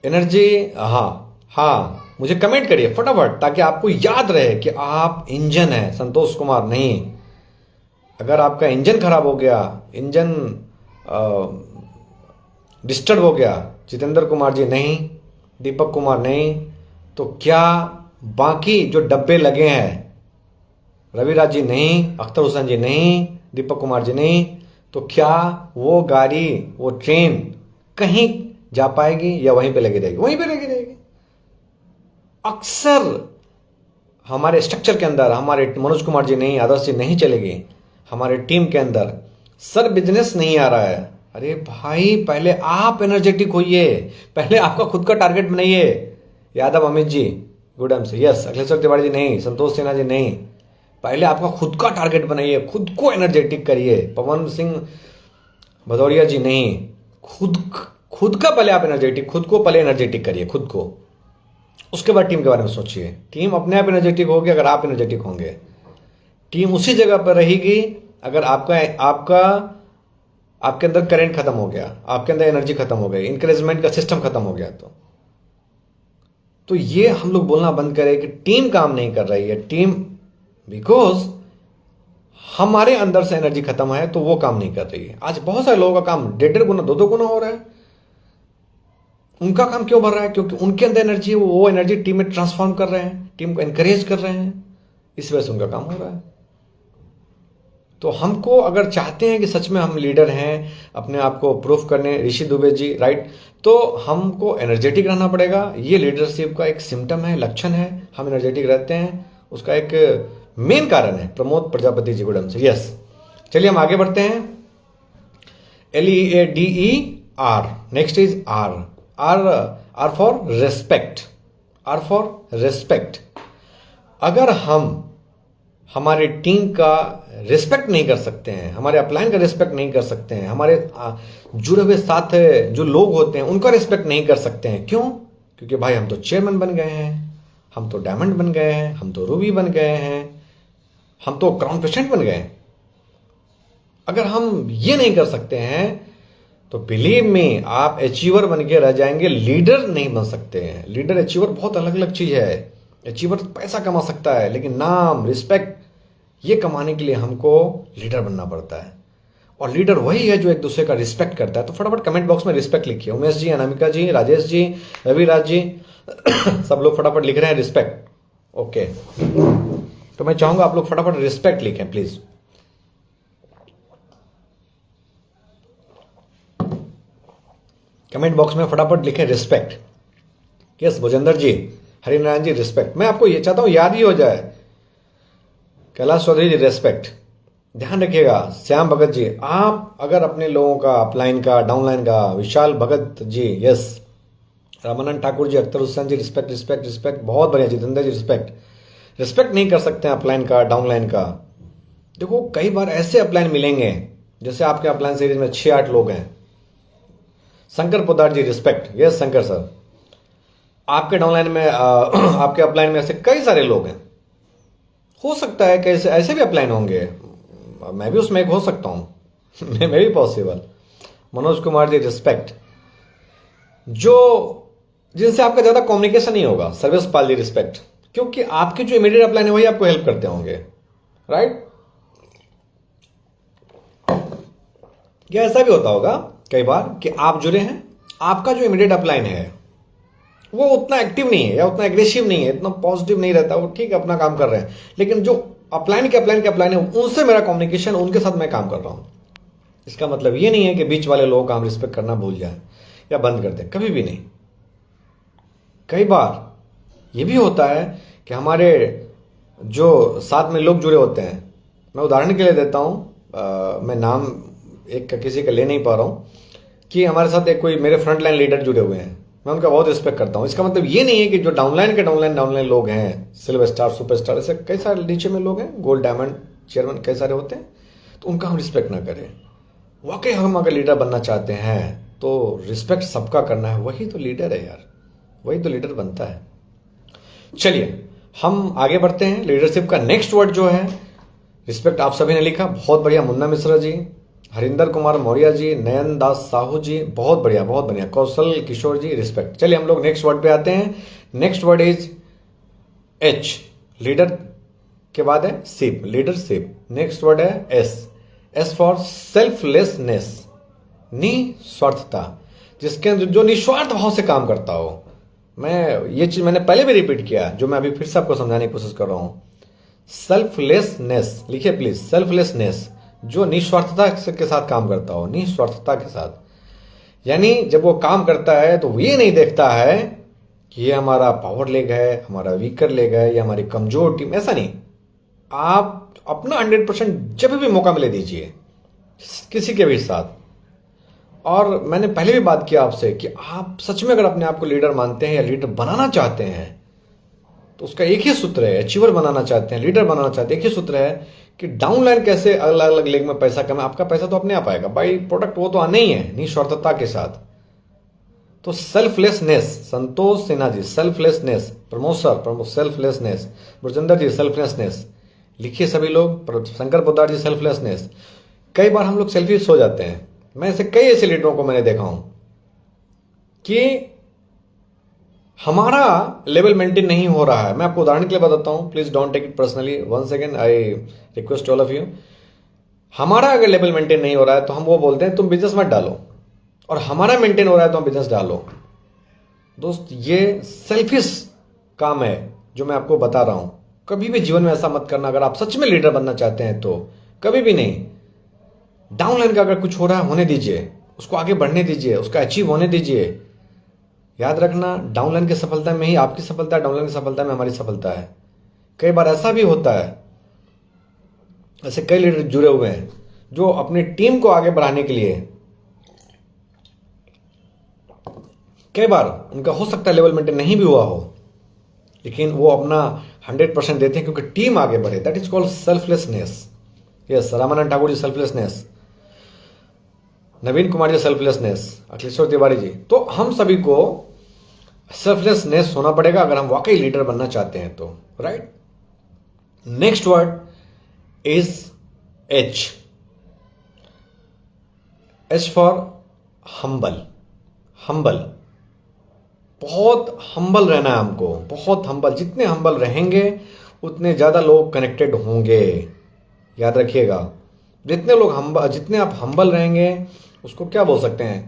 एनर्जी, हाँ मुझे कमेंट करिए फटाफट, ताकि आपको याद रहे कि आप इंजन हैं, संतोष कुमार नहीं। अगर आपका इंजन खराब हो गया, इंजन डिस्टर्ब हो गया, जितेंद्र कुमार जी नहीं, दीपक कुमार नहीं, तो क्या बाकी जो डब्बे लगे हैं, रविराज जी नहीं, अख्तर हुसैन जी नहीं, दीपक कुमार जी नहीं, तो क्या वो गाड़ी, वो ट्रेन कहीं जा पाएगी या वहीं पे लगी रहेगी? वहीं पे लगी रहेगी। अक्सर हमारे स्ट्रक्चर के अंदर हमारे मनोज कुमार जी नहीं, आदर्श जी नहीं चलेगी, हमारे टीम के अंदर सर बिजनेस नहीं आ रहा है। अरे भाई, पहले आप एनर्जेटिक होइए, पहले आपका खुद का टारगेट बनाइए। Yadav Amit ji, good answer, yes. Akhileshwar Tiwari ji नहीं, संतोष सिन्हा जी नहीं, पहले आपका खुद का टारगेट बनाइए, खुद को एनर्जेटिक करिए। पवन सिंह भदौरिया जी नहीं, खुद का पहले आप एनर्जेटिक, खुद को पहले एनर्जेटिक करिए, खुद को, उसके बाद टीम के बारे में सोचिए। टीम अपने आप एनर्जेटिक होगी अगर आप एनर्जेटिक होंगे। टीम उसी जगह पर रहेगी अगर आपके अंदर करंट खत्म हो गया, आपके अंदर एनर्जी खत्म हो गई, इंकरेजमेंट का सिस्टम खत्म हो गया। तो ये हम लोग बोलना बंद करें कि टीम काम नहीं कर रही है। टीम, बिकॉज हमारे अंदर से एनर्जी खत्म है तो वो काम नहीं कर रही है। आज बहुत सारे लोगों का काम 1.5 गुना 2-2 गुना हो रहा है। उनका काम क्यों बढ़ रहा है? क्योंकि उनके अंदर एनर्जी है, वो एनर्जी टीम में ट्रांसफॉर्म कर रहे हैं, टीम को एनकरेज कर रहे हैं, इस वजह से उनका काम हो रहा है। तो हमको अगर चाहते हैं कि सच में हम लीडर हैं, अपने आप को प्रूफ करने, ऋषि दुबे जी राइट, तो हमको एनर्जेटिक रहना पड़ेगा। ये लीडरशिप का एक सिम्टम है, लक्षण है। हम एनर्जेटिक रहते हैं, उसका एक मेन कारण है। Pramod Prajapati ji, good answer, yes. चलिए हम आगे बढ़ते हैं। LEADER, next is R for respect. R for respect. अगर हम हमारे टीम का रिस्पेक्ट नहीं कर सकते हैं, हमारे अपलाइन का रिस्पेक्ट नहीं कर सकते हैं, हमारे जुड़े हुए साथ जो लोग होते हैं उनका रिस्पेक्ट नहीं कर सकते हैं, क्यों? क्योंकि भाई हम तो चेयरमैन बन गए हैं, हम तो डायमंड बन गए हैं, हम तो रूबी बन गए हैं, हम तो क्राउन प्रेसिडेंट बन गए। अगर हम ये नहीं कर सकते हैं तो बिलीव मी, आप अचीवर बन के रह जाएंगे, लीडर नहीं बन सकते हैं। लीडर अचीवर बहुत अलग अलग चीज है। अचीवर पैसा कमा सकता है, लेकिन नाम, रिस्पेक्ट, ये कमाने के लिए हमको लीडर बनना पड़ता है। और लीडर वही है जो एक दूसरे का रिस्पेक्ट करता है। तो फटाफट कमेंट बॉक्स में रिस्पेक्ट लिखिए। उमेश जी, अनामिका जी, राजेश जी, रविराज जी सब लोग फटाफट लिख रहे हैं रिस्पेक्ट। ओके, तो मैं चाहूंगा आप लोग फटाफट रिस्पेक्ट लिखें प्लीज। कमेंट बॉक्स में फटाफट लिखें रिस्पेक्ट। यस भुजेंद्र जी, हरिनारायण जी, रिस्पेक्ट। मैं आपको ये चाहता हूं याद ही हो जाए। कैलाश चौधरी जी, रेस्पेक्ट। ध्यान रखिएगा। श्याम भगत जी, आप अगर अपने लोगों का, अपलाइन का, डाउनलाइन का, विशाल भगत जी, यस। रामानंद ठाकुर जी, अख्तर हुसैन जी, रिस्पेक्ट रिस्पेक्ट रिस्पेक्ट, बहुत बढ़िया। जितेंद्र जी, रिस्पेक्ट। रिस्पेक्ट नहीं कर सकते हैं अपलाइन का, डाउनलाइन का। देखो कई बार ऐसे अपलाइन मिलेंगे, जैसे आपके अपलाइन सीरीज में 6-8 लोग हैं। शंकर पोदार जी, रिस्पेक्ट, यस शंकर सर। आपके डाउनलाइन में आपके अपलाइन में ऐसे कई सारे लोग हैं। हो सकता है कि ऐसे भी अपलाइन होंगे, मैं भी उसमें एक हो सकता हूं मैं भी पॉसिबल। मनोज कुमार जी, रिस्पेक्ट। जो जिनसे आपका ज्यादा कम्युनिकेशन नहीं होगा, सर्विस पाल जी, रिस्पेक्ट। क्योंकि आपके जो इमीडिएट अपलाइन है वही आपको हेल्प करते होंगे, राइट? क्या ऐसा भी होता होगा कई बार कि आप जुड़े हैं, आपका जो इमीडिएट अपलाइन है वो उतना एक्टिव नहीं है या उतना एग्रेसिव नहीं है, इतना पॉजिटिव नहीं रहता, वो ठीक है अपना काम कर रहे हैं, लेकिन जो अपलाइन के अपलाइन है उनसे मेरा कम्युनिकेशन, उनके साथ मैं काम कर रहा हूं। इसका मतलब ये नहीं है कि बीच वाले लोगों का हम रिस्पेक्ट करना भूल जाए या बंद कर दें, कभी भी नहीं। कई बार ये भी होता है कि हमारे जो साथ में लोग जुड़े होते हैं, मैं उदाहरण के लिए देता हूं, मैं नाम एक किसी का ले नहीं पा रहा हूं, कि हमारे साथ एक कोई मेरे फ्रंट लाइन लीडर जुड़े हुए हैं, मैं उनका बहुत रिस्पेक्ट करता हूं। इसका मतलब ये नहीं है कि जो डाउनलाइन के डाउनलाइन लोग हैं, सिल्वर स्टार, सुपर स्टार, ऐसे कई सारे नीचे में लोग हैं, गोल्ड, डायमंड, चेयरमैन, कई सारे होते हैं, तो उनका हम रिस्पेक्ट ना करें। वाकई हम अगर लीडर बनना चाहते हैं तो रिस्पेक्ट सबका करना है, वही तो लीडर है यार, वही तो लीडर बनता है। चलिए हम आगे बढ़ते हैं। लीडरशिप का नेक्स्ट वर्ड जो है रिस्पेक्ट, आप सभी ने लिखा, बहुत बढ़िया। मुन्ना मिश्रा जी, हरिंदर कुमार मौर्य जी, नयन दास साहू जी, बहुत बढ़िया बहुत बढ़िया। कौशल किशोर जी, रिस्पेक्ट। चलिए हम लोग नेक्स्ट वर्ड पे आते हैं। Next word is H, leader के बाद है शिप, लीडरशिप। नेक्स्ट वर्ड है एस, एस फॉर सेल्फलेसनेस, निस्वार्थता, जिसके अंदर जो निस्वार्थ भाव से काम करता हो। मैं ये चीज मैंने पहले भी रिपीट किया, जो मैं अभी फिर से आपको समझाने की कोशिश कर रहा हूं। सेल्फलेसनेस लिखिए प्लीज, सेल्फलेसनेस, जो निस्वार्थता के साथ काम करता हो, निस्वार्थता के साथ। यानी जब वो काम करता है तो वो ये नहीं देखता है कि ये हमारा पावर लेग है, हमारा वीकर लेग है, या हमारी कमजोर टीम, ऐसा नहीं। आप अपना 100% जब भी मौका मिले दीजिए, किसी के भी साथ। और मैंने पहले भी बात किया आपसे कि आप सच में अगर अपने आप को लीडर मानते हैं या लीडर बनाना चाहते हैं, तो उसका एक ही सूत्र है। अचीवर बनाना चाहते हैं, लीडर बनाना चाहते हैं, एक ही सूत्र है कि डाउनलाइन कैसे अलग अलग लेग में पैसा कमाए। आपका पैसा तो अपने आप आएगा बाई प्रोडक्ट, वो तो आना ही है निस्वार्थता के साथ। तो सेल्फलेसनेस, संतोष सिन्हा जी सेल्फलेसनेस, प्रमोद सेल्फलेसनेस, ब्रजेंद्र जी सेल्फलेसनेस, लिखिए सभी लोग। शंकर पोद्दार जी सेल्फलेसनेस। कई बार हम लोग सेल्फिश हो जाते हैं। मैं ऐसे कई ऐसे लीडरों को मैंने देखा हूं कि हमारा लेवल मेंटेन नहीं हो रहा है। मैं आपको उदाहरण के लिए बताता हूं, please don't take it personally, one second, I request all of you. हमारा अगर लेवल मेंटेन नहीं हो रहा है तो हम वो बोलते हैं तुम बिजनेस मत डालो, और हमारा मेंटेन हो रहा है तो हम बिजनेस डालो। दोस्त, ये सेल्फिश काम है जो मैं आपको बता रहा हूं। कभी भी जीवन में ऐसा मत करना। अगर आप सच में लीडर बनना चाहते हैं तो कभी भी नहीं। डाउनलाइन का अगर कुछ हो रहा है होने दीजिए, उसको आगे बढ़ने दीजिए, उसका अचीव होने दीजिए। याद रखना, डाउनलाइन की सफलता में ही आपकी सफलता है, डाउनलाइन की सफलता में हमारी सफलता है। कई बार ऐसा भी होता है, ऐसे कई लीडर जुड़े हुए हैं जो अपनी टीम को आगे बढ़ाने के लिए, कई बार उनका हो सकता है लेवल मेंटेन नहीं भी हुआ हो, लेकिन वो अपना 100% देते हैं क्योंकि टीम आगे बढ़े। That is called selflessness. Yes, Ramanand Thakur ji selflessness, Naveen Kumar ji selflessness, Akhileshwar Tiwari ji. तो हम सभी को सेल्फलेसनेस होना पड़ेगा अगर हम वाकई लीडर बनना चाहते हैं तो, right. Next word is H, H for humble, humble. बहुत हम्बल रहना है हमको, बहुत हम्बल। जितने हम्बल रहेंगे उतने ज्यादा लोग कनेक्टेड होंगे, याद रखिएगा। जितने आप हम्बल रहेंगे, उसको क्या बोल सकते हैं,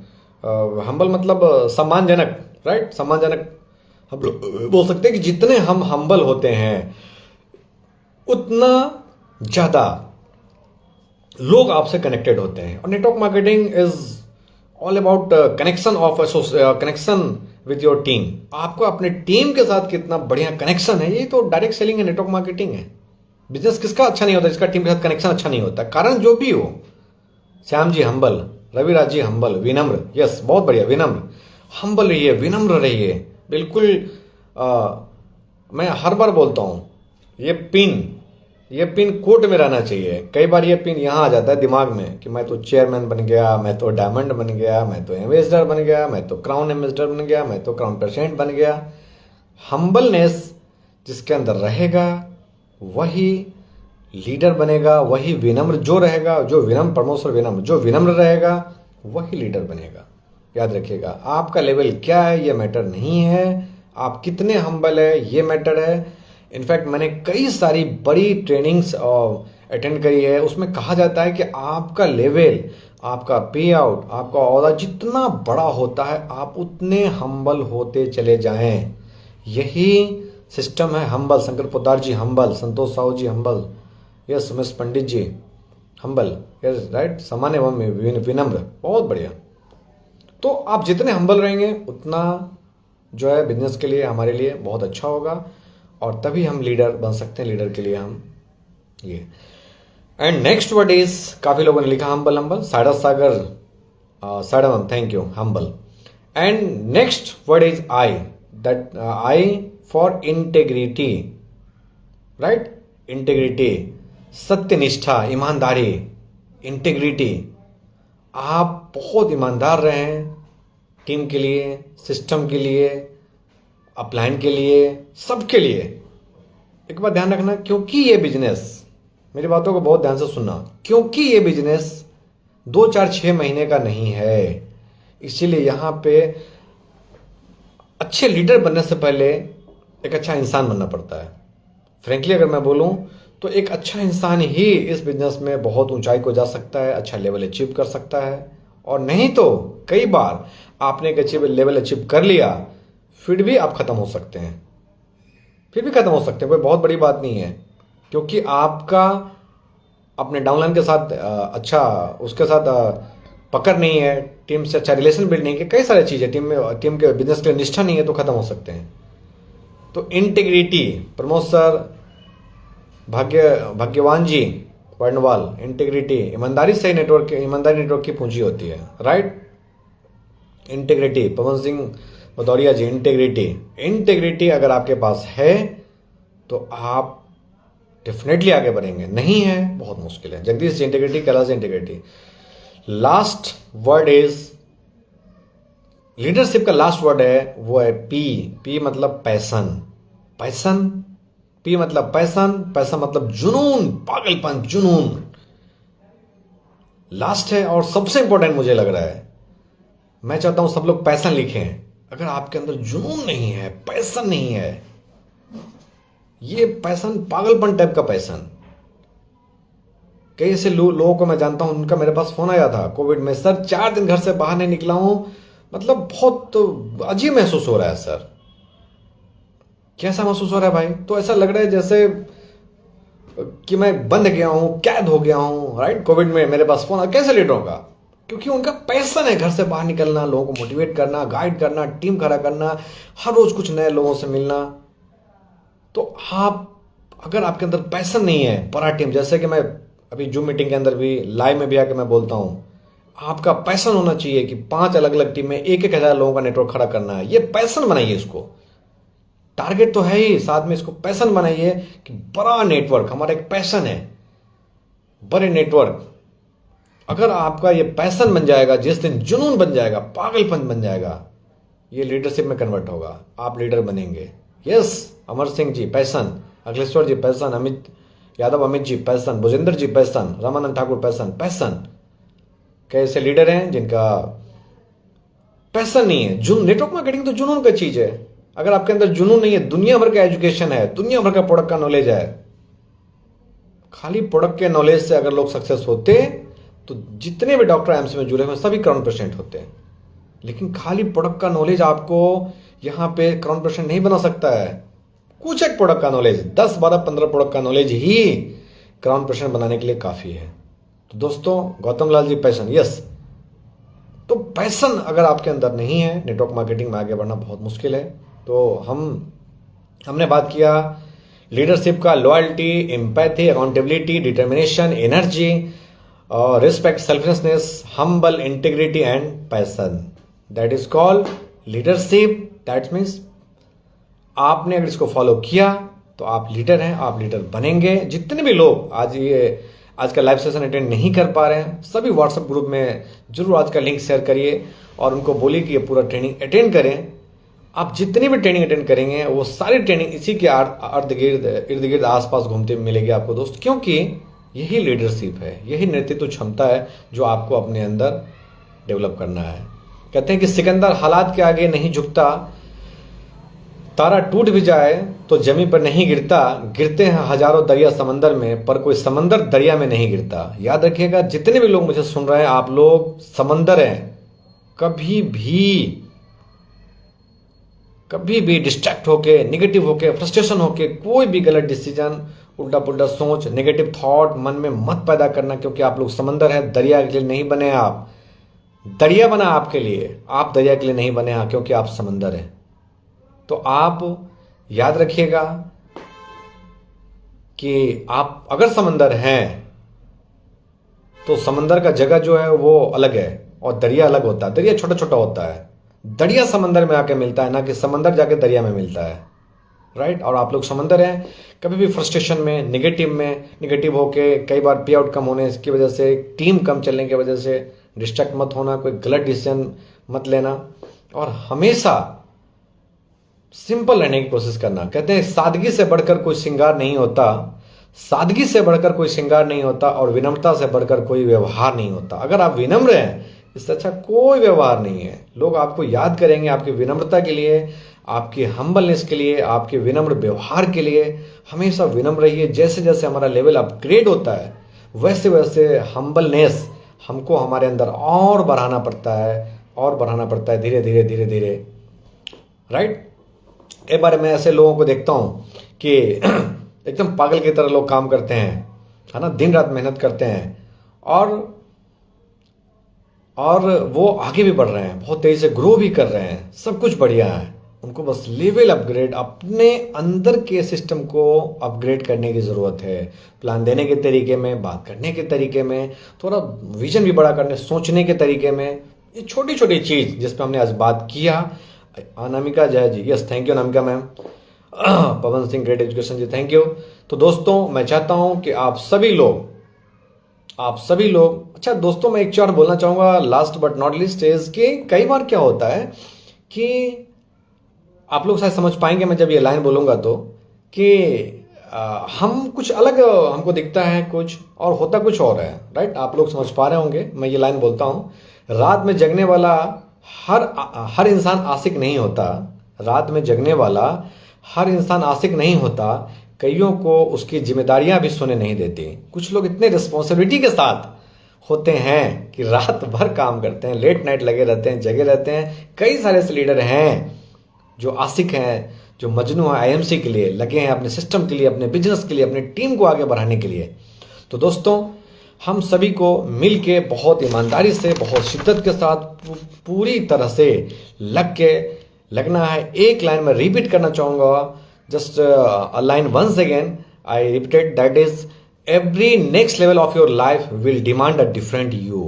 हम्बल मतलब सम्मानजनक, राइट, सम्मानजनक हम बोल सकते हैं कि जितने हम हम्बल होते हैं उतना ज्यादा लोग आपसे कनेक्टेड होते हैं। और network marketing is all about connection with your team. आपको अपने टीम के साथ कितना बढ़िया कनेक्शन है, ये तो डायरेक्ट सेलिंग है, नेटवर्क मार्केटिंग है। बिजनेस किसका अच्छा नहीं होता? जिसका टीम के साथ कनेक्शन अच्छा नहीं होता, कारण जो भी हो। श्याम जी हम्बल, रविराज जी हम्बल, विनम्र, यस बहुत बढ़िया, विनम्र, हम्बल रहिए, विनम्र रहिए, बिल्कुल। मैं हर बार बोलता हूं, ये पिन कोट में रहना चाहिए। कई बार ये पिन यहां आ जाता है दिमाग में कि मैं तो चेयरमैन बन गया, मैं तो डायमंड बन गया, मैं तो एम्बेसडर बन गया, मैं तो क्राउन एम्बेसडर बन गया, मैं तो क्राउन प्रेसिडेंट बन गया। हम्बलनेस जिसके अंदर रहेगा वही लीडर बनेगा, वही विनम्र जो रहेगा, जो विनम्र, परमेश्वर विनम्र, जो विनम्र रहेगा वही लीडर बनेगा। याद रखिएगा, आपका लेवल क्या है ये मैटर नहीं है, आप कितने हम्बल है ये मैटर है। इनफैक्ट मैंने कई सारी बड़ी ट्रेनिंग्स अटेंड करी है, उसमें कहा जाता है कि आपका लेवल, आपका पे आउट, आपका ओहदा जितना बड़ा होता है आप उतने हम्बल होते चले जाएं। यही सिस्टम है हम्बल। शंकर पोद्दार जी हम्बल, संतोष साहू जी हम्बल, यस, सुमेश पंडित जी हम्बल, यस राइट, सामान्य एवं विनम्र, बहुत बढ़िया। तो आप जितने हम्बल रहेंगे उतना जो है बिजनेस के लिए, हमारे लिए बहुत अच्छा होगा, और तभी हम लीडर बन सकते हैं। लीडर के लिए हम ये। एंड नेक्स्ट वर्ड इज, काफी लोगों ने लिखा हम्बल, हम्बल, साइडस सागर, साइडम, thank you, humble. And next word is I, that I for integrity, right, integrity, सत्यनिष्ठा, ईमानदारी, इंटेग्रिटी। आप बहुत ईमानदार रहें टीम के लिए, सिस्टम के लिए, अपलाइन के लिए, सबके लिए। एक बात ध्यान रखना, क्योंकि ये बिजनेस, मेरी बातों को बहुत ध्यान से सुनना, क्योंकि ये बिजनेस 2 4 6 महीने का नहीं है। इसीलिए यहाँ पे अच्छे लीडर बनने से पहले एक अच्छा इंसान बनना पड़ता है। फ्रेंकली अगर मैं बोलूँ तो एक अच्छा इंसान ही इस बिजनेस में बहुत ऊंचाई को जा सकता है, अच्छा लेवल अचीव कर सकता है। और नहीं तो कई बार आपने एक अच्छे लेवल अचीव कर लिया, फिर भी आप खत्म हो सकते हैं, कोई बहुत बड़ी बात नहीं है। क्योंकि आपका अपने डाउनलाइन के साथ अच्छा उसके साथ पकड़ नहीं है, टीम से अच्छा रिलेशन बिल्ड नहीं है, कई सारी चीज़ें टीम के बिजनेस के लिए निष्ठा नहीं है, तो खत्म हो सकते हैं। तो इंटीग्रिटी, प्रमोद सर, भाग्यवान जी वर्णवाल, इंटीग्रिटी, ईमानदारी नेटवर्क की पूंजी होती है, राइट। इंटीग्रिटी, पवन सिंह भदौरिया जी, इंटीग्रिटी अगर आपके पास है तो आप डेफिनेटली आगे बढ़ेंगे, नहीं है बहुत मुश्किल है। Jagdish ji integrity, Kailash integrity. Last word is leadership का लास्ट वर्ड है वो है पी मतलब पैसन। पी मतलब पैसन मतलब जुनून, पागलपन, जुनून लास्ट है। और सबसे इंपॉर्टेंट मुझे लग रहा है, मैं चाहता हूं सब लोग पैसन लिखें। अगर आपके अंदर जुनून नहीं है, पैसन नहीं है, ये पैसन पागलपन टाइप का पैसन। कई ऐसे लोगों को मैं जानता हूं, उनका मेरे पास फोन आया था कोविड में, सर 4 दिन घर से बाहर नहीं निकला हूं, मतलब बहुत अजीब महसूस हो रहा है सर। कैसा महसूस हो रहा है भाई? तो ऐसा लग रहा है जैसे कि मैं बंद गया हूं, कैद हो गया हूं, राइट। कोविड में मेरे पास फोन, कैसे लीडर होगा? क्योंकि उनका पैशन है घर से बाहर निकलना, लोगों को मोटिवेट करना, गाइड करना, टीम खड़ा करना, हर रोज कुछ नए लोगों से मिलना। तो आप अगर आपके अंदर पैशन नहीं है, बड़ा टीम, जैसे कि मैं अभी जूम मीटिंग के अंदर भी लाइव में भी आके मैं बोलता हूं, आपका पैशन होना चाहिए कि 5 अलग अलग टीम में 1,000 लोगों का नेटवर्क खड़ा करना है। ये पैशन बनाइए, इसको टारगेट तो है ही, साथ में इसको पैशन बनाइए कि बड़ा नेटवर्क हमारा एक पैशन है, बड़े नेटवर्क। अगर आपका ये पैशन बन जाएगा, जिस दिन जुनून बन जाएगा, पागलपन बन जाएगा, ये लीडरशिप में कन्वर्ट होगा, आप लीडर बनेंगे। यस, अमर सिंह जी पैशन, अखिलेश्वर जी पैशन, अमित यादव अमित जी पैशन, भुजेंद्र जी पैशन, रामानंद ठाकुर पैशन। कैसे लीडर हैं जिनका पैशन नहीं है। नेटवर्क मार्केटिंग तो जुनून का चीज है। अगर आपके अंदर जुनून नहीं है, दुनिया भर का एजुकेशन है, दुनिया भर का प्रोडक्ट का नॉलेज है, खाली प्रोडक्ट के नॉलेज से अगर लोग सक्सेस होते तो जितने भी डॉक्टर एम्स में जुड़े हुए सभी क्राउन पेशेंट होते हैं। लेकिन खाली प्रोडक्ट का नॉलेज आपको यहां पे क्राउन पेशेंट नहीं बना सकता है। कुछ एक प्रोडक्ट का नॉलेज, 10 12 15 प्रोडक्ट का नॉलेज ही क्राउन पेशेंट बनाने के लिए काफी है। तो दोस्तों, गौतम लाल जी पैशन, यस। तो पैशन अगर आपके अंदर नहीं है, नेटवर्क मार्केटिंग में आगे बढ़ना बहुत मुश्किल है। तो हमने बात किया लीडरशिप का, loyalty, empathy, accountability, determination, energy, respect, selflessness, humble, integrity and passion. That is called leadership. That means आपने अगर इसको फॉलो किया तो आप लीडर हैं, आप लीडर बनेंगे। जितने भी लोग आज का लाइव सेशन अटेंड नहीं कर पा रहे हैं, सभी व्हाट्सएप ग्रुप में जरूर आज का लिंक शेयर करिए और उनको बोलिए कि ये पूरा ट्रेनिंग अटेंड करें। आप जितनी भी ट्रेनिंग अटेंड करेंगे वो सारी ट्रेनिंग इसी के इर्द गिर्द आसपास घूमते मिलेगी आपको दोस्त। क्योंकि यही लीडरशिप है, यही नेतृत्व क्षमता है जो आपको अपने अंदर डेवलप करना है। कहते हैं कि सिकंदर हालात के आगे नहीं झुकता, तारा टूट भी जाए तो जमीन पर नहीं गिरता, गिरते हैं हजारों दरिया समंदर में, पर कोई समंदर दरिया में नहीं गिरता। याद रखिएगा, जितने भी लोग मुझे सुन रहे हैं, आप लोग समंदर हैं। कभी भी डिस्ट्रैक्ट होके, निगेटिव होके, फ्रस्ट्रेशन होके कोई भी गलत डिसीजन, उल्टा पुल्टा सोच, नेगेटिव थॉट मन में मत पैदा करना। क्योंकि आप लोग समंदर हैं, दरिया के लिए नहीं बने। आप दरिया बना आपके लिए, आप दरिया के लिए नहीं बने हैं, क्योंकि आप समंदर हैं। तो आप याद रखिएगा कि आप अगर समंदर हैं तो समंदर का जगह जो है वो अलग है और दरिया अलग होता है। दरिया छोटा छोटा होता है, दरिया समंदर में आके मिलता है, ना कि समंदर जाके दरिया में मिलता है, राइट। और आप लोग समंदर हैं, कभी भी फ्रस्ट्रेशन में, निगेटिव होके, कई बार पे आउट कम होने की वजह से, टीम कम चलने की वजह से डिस्ट्रैक्ट मत होना, कोई गलत डिसीजन मत लेना और हमेशा सिंपल रहने की कोशिश करना। कहते हैं सादगी से बढ़कर कोई श्रृंगार नहीं होता, सादगी से बढ़कर कोई श्रृंगार नहीं होता और विनम्रता से बढ़कर कोई व्यवहार नहीं होता। अगर आप विनम्र हैं, इससे अच्छा कोई व्यवहार नहीं है। लोग आपको याद करेंगे आपकी विनम्रता के लिए, आपकी हम्बलनेस के लिए, आपके विनम्र व्यवहार के लिए। हमेशा विनम्र रहिए। जैसे जैसे हमारा लेवल अपग्रेड होता है वैसे वैसे हम्बलनेस हमको हमारे अंदर और बढ़ाना पड़ता है धीरे धीरे धीरे धीरे, राइट। एक बार मैं ऐसे लोगों को देखता हूँ कि एकदम पागल की तरह लोग काम करते हैं, है ना, दिन रात मेहनत करते हैं और वो आगे भी बढ़ रहे हैं, बहुत तेजी से ग्रो भी कर रहे हैं, सब कुछ बढ़िया है। उनको बस लेवल अपग्रेड, अपने अंदर के सिस्टम को अपग्रेड करने की ज़रूरत है। प्लान देने के तरीके में, बात करने के तरीके में, थोड़ा विजन भी बड़ा करने, सोचने के तरीके में। ये छोटी छोटी चीज़ जिस पर हमने आज बात किया। Anamika Jai ji, yes thank you Anamika ma'am. Pawan Singh great education ji, thank you. तो दोस्तों मैं चाहता हूँ कि आप सभी लोग अच्छा दोस्तों, मैं एक चीज और बोलना चाहूँगा last but not least is कि कई बार क्या होता है कि आप लोग शायद समझ पाएंगे मैं जब ये लाइन बोलूँगा तो, कि हम कुछ अलग हमको दिखता है कुछ और होता कुछ और है, राइट। आप लोग समझ पा रहे होंगे मैं ये लाइन बोलता हूँ। रात में जगने वाला हर इंसान आशिक नहीं होता। रात में जगने वाला हर इंसान आशिक नहीं होता। कईयों को उसकी जिम्मेदारियां भी सोने नहीं देती। कुछ लोग इतने रिस्पॉन्सिबिलिटी के साथ होते हैं कि रात भर काम करते हैं, लेट नाइट लगे रहते हैं, जगे रहते हैं। कई सारे ऐसे लीडर हैं जो आशिक हैं, जो मजनू हैं, आईएमसी के लिए लगे हैं, अपने सिस्टम के लिए, अपने बिजनेस के लिए, अपने टीम को आगे बढ़ाने के लिए। तो दोस्तों हम सभी को मिल के बहुत ईमानदारी से, बहुत शिद्दत के साथ, पूरी तरह से लगना है। एक लाइन में रिपीट करना चाहूँगा, just a line once again I repeated, that is every next level of your life will demand a different you।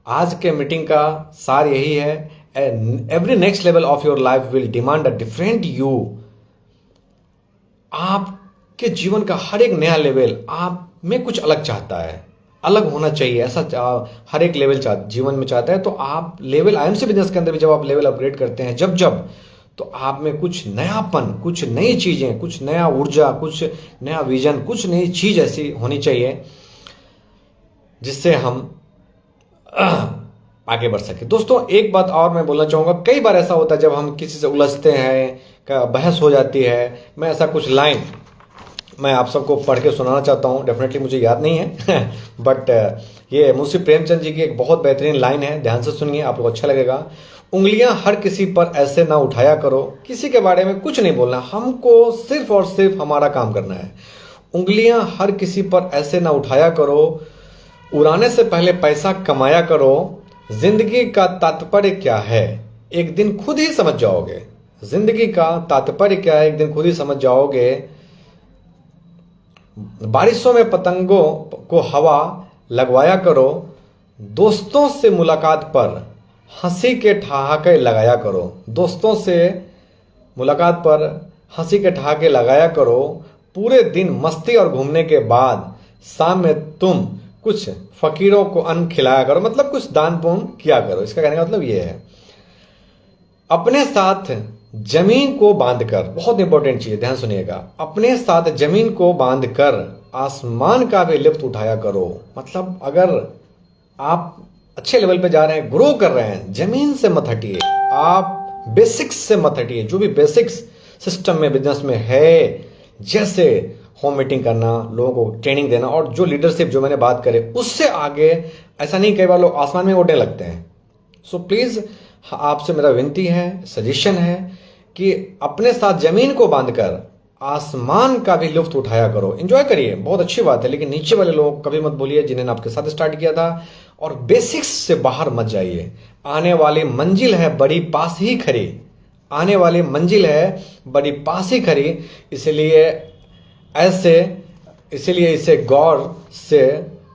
आज के मीटिंग का सार यही है, every next level of your life will demand a different you। आपके जीवन का हर एक नया लेवल आप में कुछ अलग चाहता है, अलग होना चाहिए, ऐसा हर एक लेवल जीवन में चाहता है। तो आप लेवल आईएमसी बिजनेस के अंदर भी जब आप लेवल अपग्रेड करते हैं जब तो आप में कुछ नयापन, कुछ नई चीज़ें, कुछ नया ऊर्जा, कुछ नया विजन, कुछ नई चीज़ ऐसी होनी चाहिए जिससे हम आगे बढ़ सके। दोस्तों एक बात और मैं बोलना चाहूँगा, कई बार ऐसा होता है जब हम किसी से उलझते हैं, बहस हो जाती है। मैं ऐसा कुछ लाइन मैं आप सबको पढ़ के सुनाना चाहता हूँ, डेफिनेटली मुझे याद नहीं है बट ये मुंशी प्रेमचंद जी की एक बहुत बेहतरीन लाइन है, ध्यान से सुनिए, आपको अच्छा लगेगा। उंगलियां हर किसी पर ऐसे ना उठाया करो, किसी के बारे में कुछ नहीं बोलना, हमको सिर्फ और सिर्फ हमारा काम करना है। उंगलियां हर किसी पर ऐसे ना उठाया करो, उड़ाने से पहले पैसा कमाया करो। जिंदगी का तात्पर्य क्या है एक दिन खुद ही समझ जाओगे। जिंदगी का तात्पर्य क्या है एक दिन खुद ही समझ जाओगे। बारिशों में पतंगों को हवा लगवाया करो, दोस्तों से मुलाकात पर हंसी के ठहाके लगाया करो। दोस्तों से मुलाकात पर हंसी के ठहाके लगाया करो। पूरे दिन मस्ती और घूमने के बाद शाम में तुम कुछ फकीरों को अन्न खिलाया करो, मतलब कुछ दान पुण्य किया करो। इसका कहने का मतलब ये है, अपने साथ जमीन को बांधकर, बहुत इंपॉर्टेंट चीज, ध्यान सुनिएगा, अपने साथ जमीन को बांधकर आसमान का भी लुत्फ उठाया करो। मतलब अगर आप अच्छे लेवल पे जा रहे हैं, ग्रो कर रहे हैं, जमीन से मत हटिए, आप बेसिक्स से मत हटिए। जो भी बेसिक्स सिस्टम में बिजनेस में है, जैसे होम मीटिंग करना, लोगों को ट्रेनिंग देना, और जो लीडरशिप जो मैंने बात करे उससे आगे, ऐसा नहीं कई बार लोग आसमान में उड़ने लगते हैं। सो प्लीज आपसे मेरा विनती है, सजेशन है कि अपने साथ जमीन को बांधकर आसमान का भी लुत्फ उठाया करो, एंजॉय करिए, बहुत अच्छी बात है। लेकिन नीचे वाले लोगों को कभी मत भूलिए जिन्हें आपके साथ स्टार्ट किया था, और बेसिक्स से बाहर मत जाइए। आने वाली मंजिल है बड़ी पास ही खड़ी, आने वाली मंजिल है बड़ी पास ही खड़ी। इसलिए इसे गौर से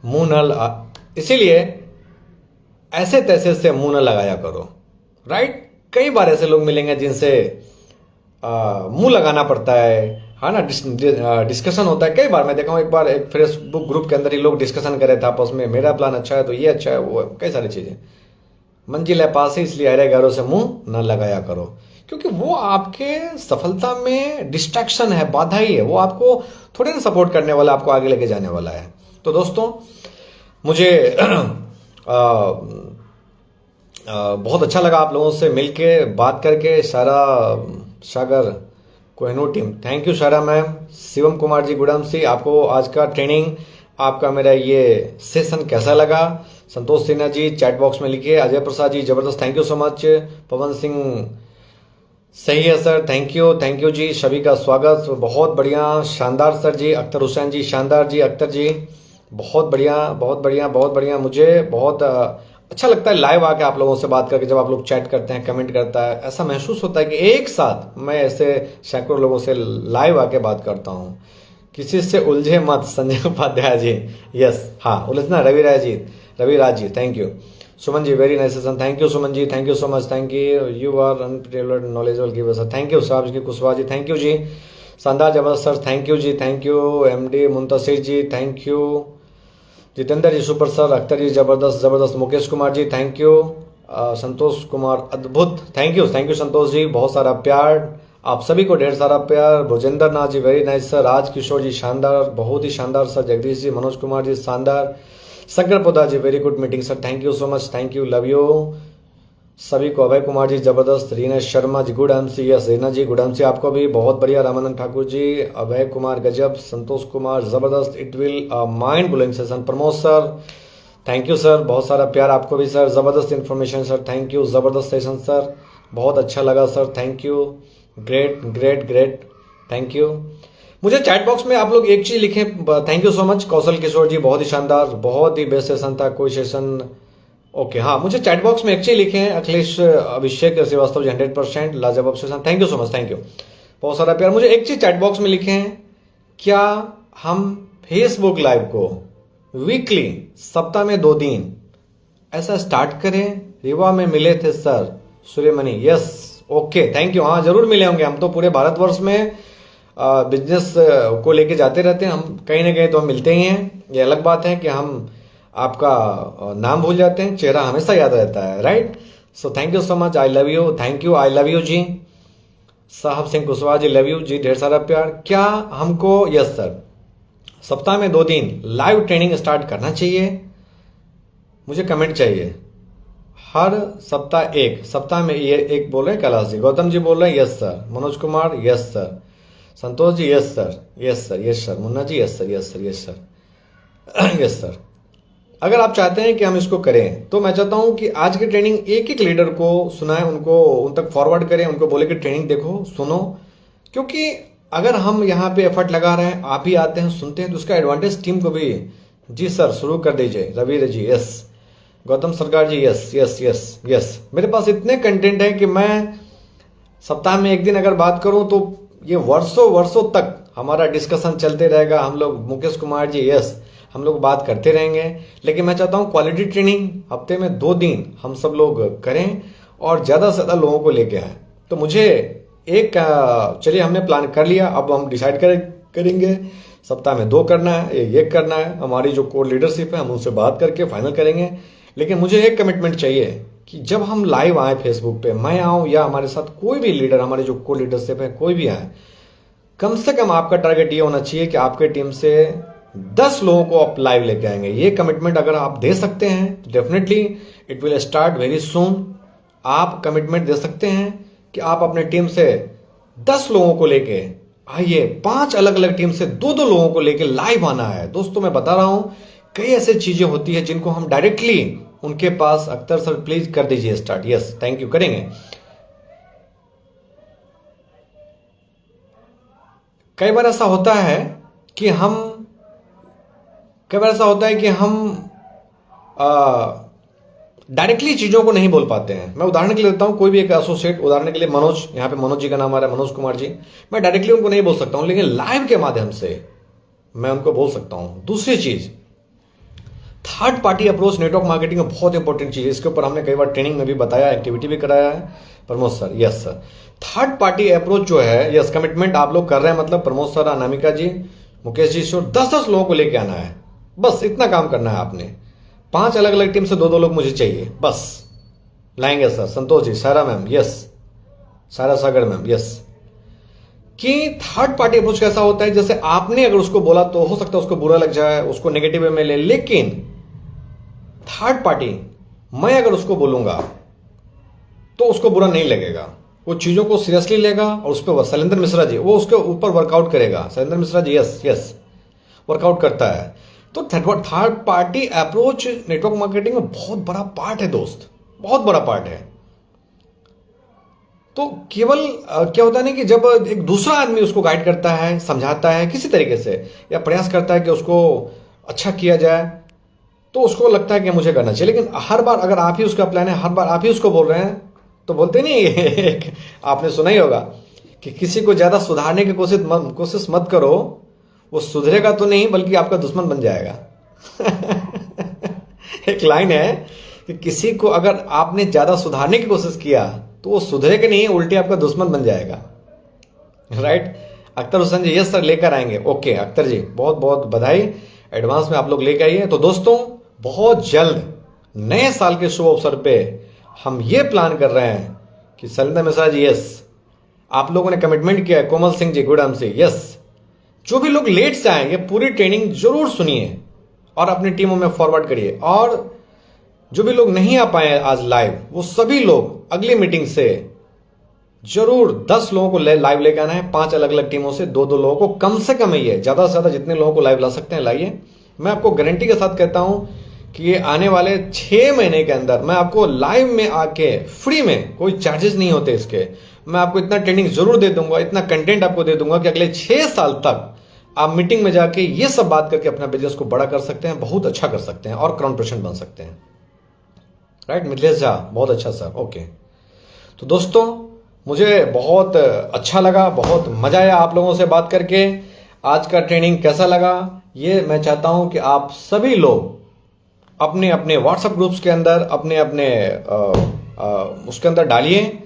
मुंह न, इसीलिए ऐसे तैसे से मुंह न लगाया करो, राइट। कई बार ऐसे लोग मिलेंगे जिनसे मुंह लगाना पड़ता है ना, डिस्कशन होता है। कई बार मैं देखा हूँ, एक बार एक फेसबुक ग्रुप के अंदर ही लोग डिस्कशन कर रहे थे आपस में, मेरा प्लान अच्छा है तो ये अच्छा है, वो कई सारी चीजें। मंजिल है पास ही, इसलिए अरे गैरों से मुंह न लगाया करो। क्योंकि वो आपके सफलता में डिस्ट्रैक्शन है, बाधा ही है, वो आपको थोड़े ना सपोर्ट करने वाला, आपको आगे लेके जाने वाला है। तो दोस्तों मुझे बहुत अच्छा लगा आप लोगों से मिलके बात करके। सागर कोहिनूर टीम, थैंक यू सारा मैम। शिवम कुमार जी गुड़ामसी, आपको आज का ट्रेनिंग, आपका मेरा ये सेशन कैसा लगा? संतोष सिन्हा जी चैट बॉक्स में लिखिए। अजय प्रसाद जी जबरदस्त, thank you so much. Pawan Singh सही है सर, थैंक यू जी, सभी का स्वागत, बहुत बढ़िया, शानदार सर जी। अख्तर हुसैन जी शानदार जी, अख्तर जी बहुत बढ़िया बहुत बढ़िया बहुत बढ़िया। मुझे बहुत अच्छा लगता है लाइव आके आप लोगों से बात करके, जब आप लोग चैट करते हैं, कमेंट करता है, ऐसा महसूस होता है कि एक साथ मैं ऐसे सैकड़ों लोगों से लाइव आके बात करता हूँ। किसी से उलझे मत, संजय उपाध्याय जी, यस, हाँ उलझना, Raviraj ji thank you. Suman ji very nice session, thank you Suman ji, thank you so much, thank you, you are unprivileged knowledgeable giver sir, thank you Sahab ji, Kushwaha ji thank you जी, शानदार जबरदस्त सर थैंक यू जी, thank you MD Muntasir ji thank you, Jitendra ji super sir, Akhtar ji जबरदस्त, Mukesh Kumar ji thank you, Santosh Kumar अद्भुत, thank you Santosh ji, बहुत सारा प्यार, आप सभी को ढेर सारा प्यार। Bhujendra Nath ji very nice sir, Raj Kishore ji शानदार, बहुत ही शानदार सर, जगदीश जी, मनोज कुमार जी शानदार, Shankar Poda ji very good meeting sir, thank you so much, thank you, love you सभी को। अभय कुमार जी जबरदस्त, Reena Sharma ji good MC, yes Reena ji good MC, आपको भी बहुत बढ़िया। रामानंद ठाकुर जी, अभय कुमार गजब, संतोष कुमार जबरदस्त, it will mind blowing session. Pramod sir thank you sir, बहुत सारा प्यार आपको भी सर, जबरदस्त इन्फॉर्मेशन सर, थैंक यू, जबरदस्त सेशन सर, बहुत अच्छा लगा sir, thank you, great, thank you. मुझे चैट बॉक्स में आप लोग एक चीज लिखें, thank you so much. Kaushal Kishore जी बहुत ही शानदार, बहुत ही बेस्ट सेशन था, कोई सेशन ओके, हाँ मुझे चैट बॉक्स में एक चीज लिखे हैं, अखिलेश अभिषेक श्रीवास्तव जी 100% लाजवाब session, thank you so much, thank you, बहुत सारा प्यार। मुझे एक चीज चैट बॉक्स में लिखे हैं, क्या हम फेसबुक लाइव को वीकली, सप्ताह में 2 दिन ऐसा स्टार्ट करें? रीवा में मिले थे sir Suryamani, yes okay thank you, हाँ जरूर मिले होंगे, हम तो पूरे भारतवर्ष में बिजनेस को लेके जाते रहते हैं, हम कहीं ना कहीं तो हम मिलते ही हैं। ये अलग बात है कि हम आपका नाम भूल जाते हैं, चेहरा हमेशा याद रहता है, right? So thank you so much, I love you, thank you, I love you जी। साहब सिंह कुशवाहा जी लव यू जी, ढेर सारा प्यार। क्या हमको, यस सर, सप्ताह में 2 दिन लाइव ट्रेनिंग स्टार्ट करना चाहिए? मुझे कमेंट चाहिए, हर सप्ताह एक, सप्ताह में ये एक बोल रहे हैं कैलाश जी, गौतम जी बोल रहे हैं yes sir, Manoj Kumar yes sir, Santosh ji yes sir, Munna ji yes sir, yes sir. अगर आप चाहते हैं कि हम इसको करें तो मैं चाहता हूं कि आज की ट्रेनिंग एक लीडर को सुनाएं, उनको उन तक फॉरवर्ड करें, उनको बोले कि ट्रेनिंग देखो, सुनो, क्योंकि अगर हम यहाँ पे एफर्ट लगा रहे हैं, आप ही आते हैं सुनते हैं, तो उसका एडवांटेज टीम को भी। जी सर शुरू कर दीजिए, रवि जी यस, गौतम सरकार जी यस। मेरे पास इतने कंटेंट है कि मैं सप्ताह में 1 दिन अगर बात करूं तो ये वर्षों तक हमारा डिस्कशन चलते रहेगा। हम लोग, मुकेश कुमार जी यस, हम लोग बात करते रहेंगे, लेकिन मैं चाहता हूं क्वालिटी ट्रेनिंग हफ्ते में 2 दिन हम सब लोग करें और ज्यादा से ज्यादा लोगों को लेके आए। तो मुझे एक, चलिए हमने प्लान कर लिया, अब हम डिसाइड करेंगे सप्ताह में 2 करना है, 1 करना है। हमारी जो कोर लीडरशिप है हम उनसे बात करके फाइनल करेंगे, लेकिन मुझे एक कमिटमेंट चाहिए कि जब हम लाइव आए फेसबुक पे, मैं आऊं या हमारे साथ कोई भी लीडर, हमारे जो कोर लीडरशिप है कोई भी आए, कम से कम आपका टारगेट ये होना चाहिए कि आपके टीम से 10 लोगों को आप लाइव लेके आएंगे। ये कमिटमेंट अगर आप दे सकते हैं तो definitely it will start very soon. आप कमिटमेंट दे सकते हैं कि आप अपने टीम से 10 लोगों को लेके आइए, 5 अलग अलग टीम से 2-2 लोगों को लेके लाइव आना है। दोस्तों मैं बता रहा हूं, कई ऐसी चीजें होती है जिनको हम डायरेक्टली उनके पास, अख्तर सर प्लीज कर दीजिए स्टार्ट, यस थैंक यू, करेंगे। कई बार ऐसा होता है कि हम डायरेक्टली चीजों को नहीं बोल पाते हैं। मैं उदाहरण के लिए देता हूं, कोई भी एक एसोसिएट, उदाहरण के लिए मनोज, यहाँ पे मनोज जी का नाम आ रहा है, मनोज कुमार जी, मैं डायरेक्टली उनको नहीं बोल सकता हूं, लेकिन लाइव के माध्यम से मैं उनको बोल सकता हूं। दूसरी चीज, third party approach network marketing में बहुत इंपॉर्टेंट चीज है। इसके ऊपर हमने कई बार ट्रेनिंग में भी बताया, एक्टिविटी भी कराया है। Pramod sir yes sir, third party approach जो है, यस कमिटमेंट आप लोग कर रहे हैं, मतलब प्रमोद सर, अनामिका जी, मुकेश जी, 10-10 लोगों को लेके आना है, बस इतना काम करना है आपने। 5 अलग अलग टीम से 2-2 लोग मुझे चाहिए, बस लाएंगे सर। संतोष जी, सारा मैम यस, सारा सागर मैम, यस। कि थर्ड पार्टी अप्रोच कैसा होता है, जैसे आपने अगर उसको बोला तो हो सकता है उसको बुरा लग जाए, उसको नेगेटिव वे में ले, लेकिन थर्ड पार्टी मैं अगर उसको बोलूंगा तो उसको बुरा नहीं लगेगा, वो चीजों को सीरियसली लेगा और उस पर शैलेंद्र मिश्रा जी वो उसके ऊपर वर्कआउट करेगा। शैलेंद्र मिश्रा जी यस यस वर्कआउट करता है। तो third party approach network marketing में बहुत बड़ा पार्ट है दोस्त, बहुत बड़ा पार्ट है। तो केवल क्या होता है ना कि जब एक दूसरा आदमी उसको गाइड करता है, समझाता है किसी तरीके से, या प्रयास करता है कि उसको अच्छा किया जाए, तो उसको लगता है कि मुझे करना चाहिए। लेकिन हर बार अगर आप ही उसका प्लान है, हर बार आप ही उसको बोल रहे हैं, तो बोलते नहीं आपने सुना ही होगा कि किसी को ज्यादा सुधारने की कोशिश मत करो, वो सुधरेगा तो नहीं बल्कि आपका दुश्मन बन जाएगा। एक लाइन है कि किसी को अगर आपने ज्यादा सुधारने की कोशिश किया तो वो सुधरेगा नहीं, उल्टे आपका दुश्मन बन जाएगा। राइट? अख्तर हुसैन जी यस सर लेकर आएंगे। ओके अख्तर जी बहुत बहुत बधाई, एडवांस में आप लोग लेकर आइए। तो दोस्तों बहुत जल्द नए साल के शुभ अवसर पे हम ये प्लान कर रहे हैं कि शैलेंद्र मिश्रा जी यस, आप लोगों ने कमिटमेंट किया है, कोमल सिंह जी गुड से यस, जो भी लोग लेट से आएंगे पूरी ट्रेनिंग जरूर सुनिए और अपनी टीमों में फॉरवर्ड करिए। और जो भी लोग नहीं आ पाए आज लाइव, वो सभी लोग अगली मीटिंग से जरूर 10 लोगों को लाइव लेकर आना है, 5 अलग अलग टीमों से 2-2 लोगों को कम से कम ही है, ज्यादा से ज्यादा जितने लोगों को लाइव ला सकते हैं लाइए। मैं आपको गारंटी के साथ कहता हूं कि ये आने वाले 6 महीने के अंदर मैं आपको लाइव में आके फ्री में, कोई चार्जेस नहीं होते इसके, मैं आपको इतना ट्रेनिंग जरूर दे दूंगा, इतना कंटेंट आपको दे दूंगा कि अगले 6 साल तक आप मीटिंग में जाके ये सब बात करके अपना बिजनेस को बड़ा कर सकते हैं, बहुत अच्छा कर सकते हैं और क्राउन पर्सन बन सकते हैं। राइट मिथिलेश झा बहुत अच्छा सर। ओके तो दोस्तों मुझे बहुत अच्छा लगा, बहुत मजा आया आप लोगों से बात करके। आज का ट्रेनिंग कैसा लगा ये मैं चाहता हूं कि आप सभी लोग अपने अपने व्हाट्सएप ग्रुप्स के अंदर अपने अपने उसके अंदर डालिए,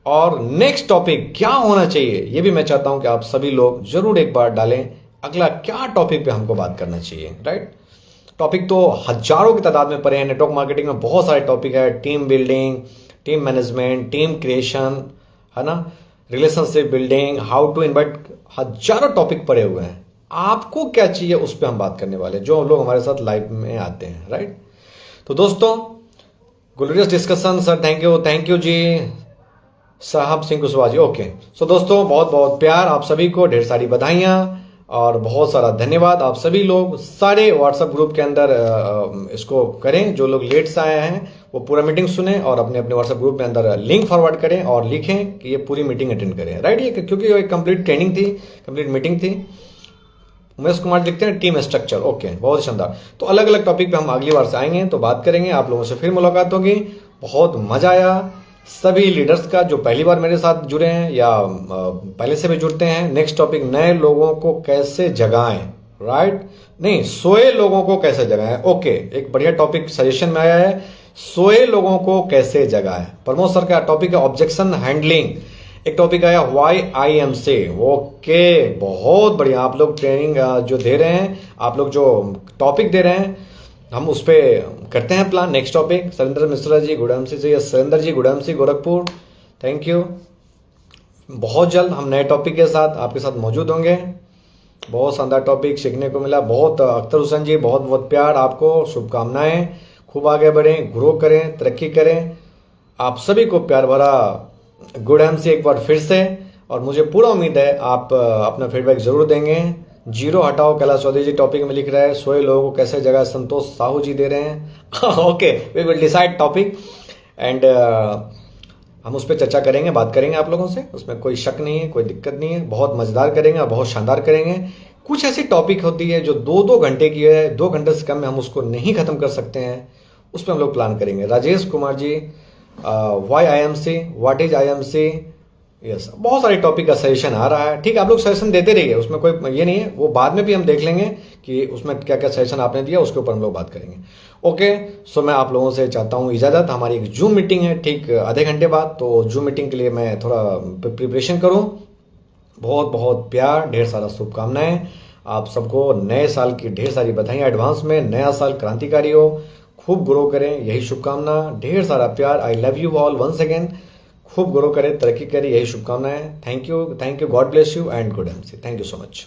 और नेक्स्ट टॉपिक क्या होना चाहिए ये भी मैं चाहता हूं कि आप सभी लोग जरूर एक बार डालें, अगला क्या टॉपिक पे हमको बात करना चाहिए। राइट? टॉपिक तो हजारों की तादाद में पड़े हैं, नेटवर्क मार्केटिंग में बहुत सारे टॉपिक है, team building, team management, team creation, है ना, relationship building, how to invite, हजारों टॉपिक पड़े हुए हैं। आपको क्या चाहिए उस पर हम बात करने वाले, जो लोग हमारे साथ लाइव में आते हैं। राइट? तो दोस्तों glorious discussion sir, thank you जी साहब सिंह कुशवाहा जी। ओके सो दोस्तों बहुत बहुत प्यार आप सभी को, ढेर सारी बधाइयां और बहुत सारा धन्यवाद। आप सभी लोग सारे व्हाट्सएप ग्रुप के अंदर इसको करें, जो लोग लेट से आए हैं वो पूरा मीटिंग सुने और अपने अपने व्हाट्सएप ग्रुप में अंदर लिंक फॉरवर्ड करें और लिखें कि ये पूरी मीटिंग अटेंड करें। राइट? ये क्योंकि ये एक कंप्लीट ट्रेनिंग थी, कंप्लीट मीटिंग थी। उमेश कुमार लिखते हैं टीम स्ट्रक्चर। ओके बहुत शानदार। तो अलग अलग टॉपिक पे हम अगली बार से आएंगे तो बात करेंगे, आप लोगों से फिर मुलाकात होगी। बहुत मजा आया सभी लीडर्स का जो पहली बार मेरे साथ जुड़े हैं या पहले से भी जुड़ते हैं। नेक्स्ट टॉपिक नए लोगों को कैसे जगाएं। राइट? नहीं, सोए लोगों को कैसे जगाएं। ओके एक बढ़िया टॉपिक सजेशन में आया है, सोए लोगों को कैसे जगाएं। प्रमोद सर का टॉपिक है ऑब्जेक्शन हैंडलिंग। एक टॉपिक आया व्हाई आई एम से। ओके बहुत बढ़िया, आप लोग ट्रेनिंग जो दे रहे हैं, आप लोग जो टॉपिक दे रहे हैं, हम उस पर करते हैं plan. Next topic Shailendra Mishra ji good MC से, Shailendra ji good MC Gorakhpur, thank you. बहुत जल्द हम नए टॉपिक के साथ आपके साथ मौजूद होंगे। बहुत शानदार टॉपिक सीखने को मिला। बहुत अख्तर हुसैन जी बहुत बहुत प्यार आपको, शुभकामनाएं, खूब आगे बढ़ें, ग्रो करें, तरक्की करें। आप सभी को प्यार भरा गुड एमसी एक बार फिर से, और मुझे पूरा उम्मीद है आप अपना फीडबैक जरूर देंगे। जीरो हटाओ कैलाश चौधरी जी टॉपिक में लिख रहे हैं, सोए लोगों को कैसे जगह, संतोष साहू जी दे रहे हैं। Okay we will decide topic and हम उस पर चर्चा करेंगे, बात करेंगे आप लोगों से, उसमें कोई शक नहीं है, कोई दिक्कत नहीं है। बहुत मजेदार करेंगे और बहुत शानदार करेंगे। कुछ ऐसी टॉपिक होती है जो 2-2 घंटे की है, 2 घंटे से कम में हम उसको नहीं खत्म कर सकते हैं, उस पर हम लोग प्लान करेंगे। Rajesh Kumar ji why I M C, what is I M C, yes बहुत सारे टॉपिक का सजेशन आ रहा है। ठीक है, आप लोग सजेशन देते रहिए, उसमें कोई ये नहीं है, वो बाद में भी हम देख लेंगे कि उसमें क्या क्या सजेशन आपने दिया, उसके ऊपर हम लोग बात करेंगे। ओके सो मैं आप लोगों से चाहता हूँ इजाजत। हमारी एक जूम मीटिंग है ठीक आधे घंटे बाद, तो जूम मीटिंग के लिए मैं थोड़ा प्रिपरेशन करूँ। बहुत बहुत प्यार, ढेर सारा शुभकामनाएं आप सबको, नए साल की ढेर सारी बधाइयां एडवांस में। नया साल क्रांतिकारी हो, खूब ग्रो करें, यही शुभकामना। ढेर सारा प्यार। I love you all once again. खूब ग्रो करे, तरक्की करे, यही शुभकामनाएं। Thank you, God bless you and good MC. Thank you so much.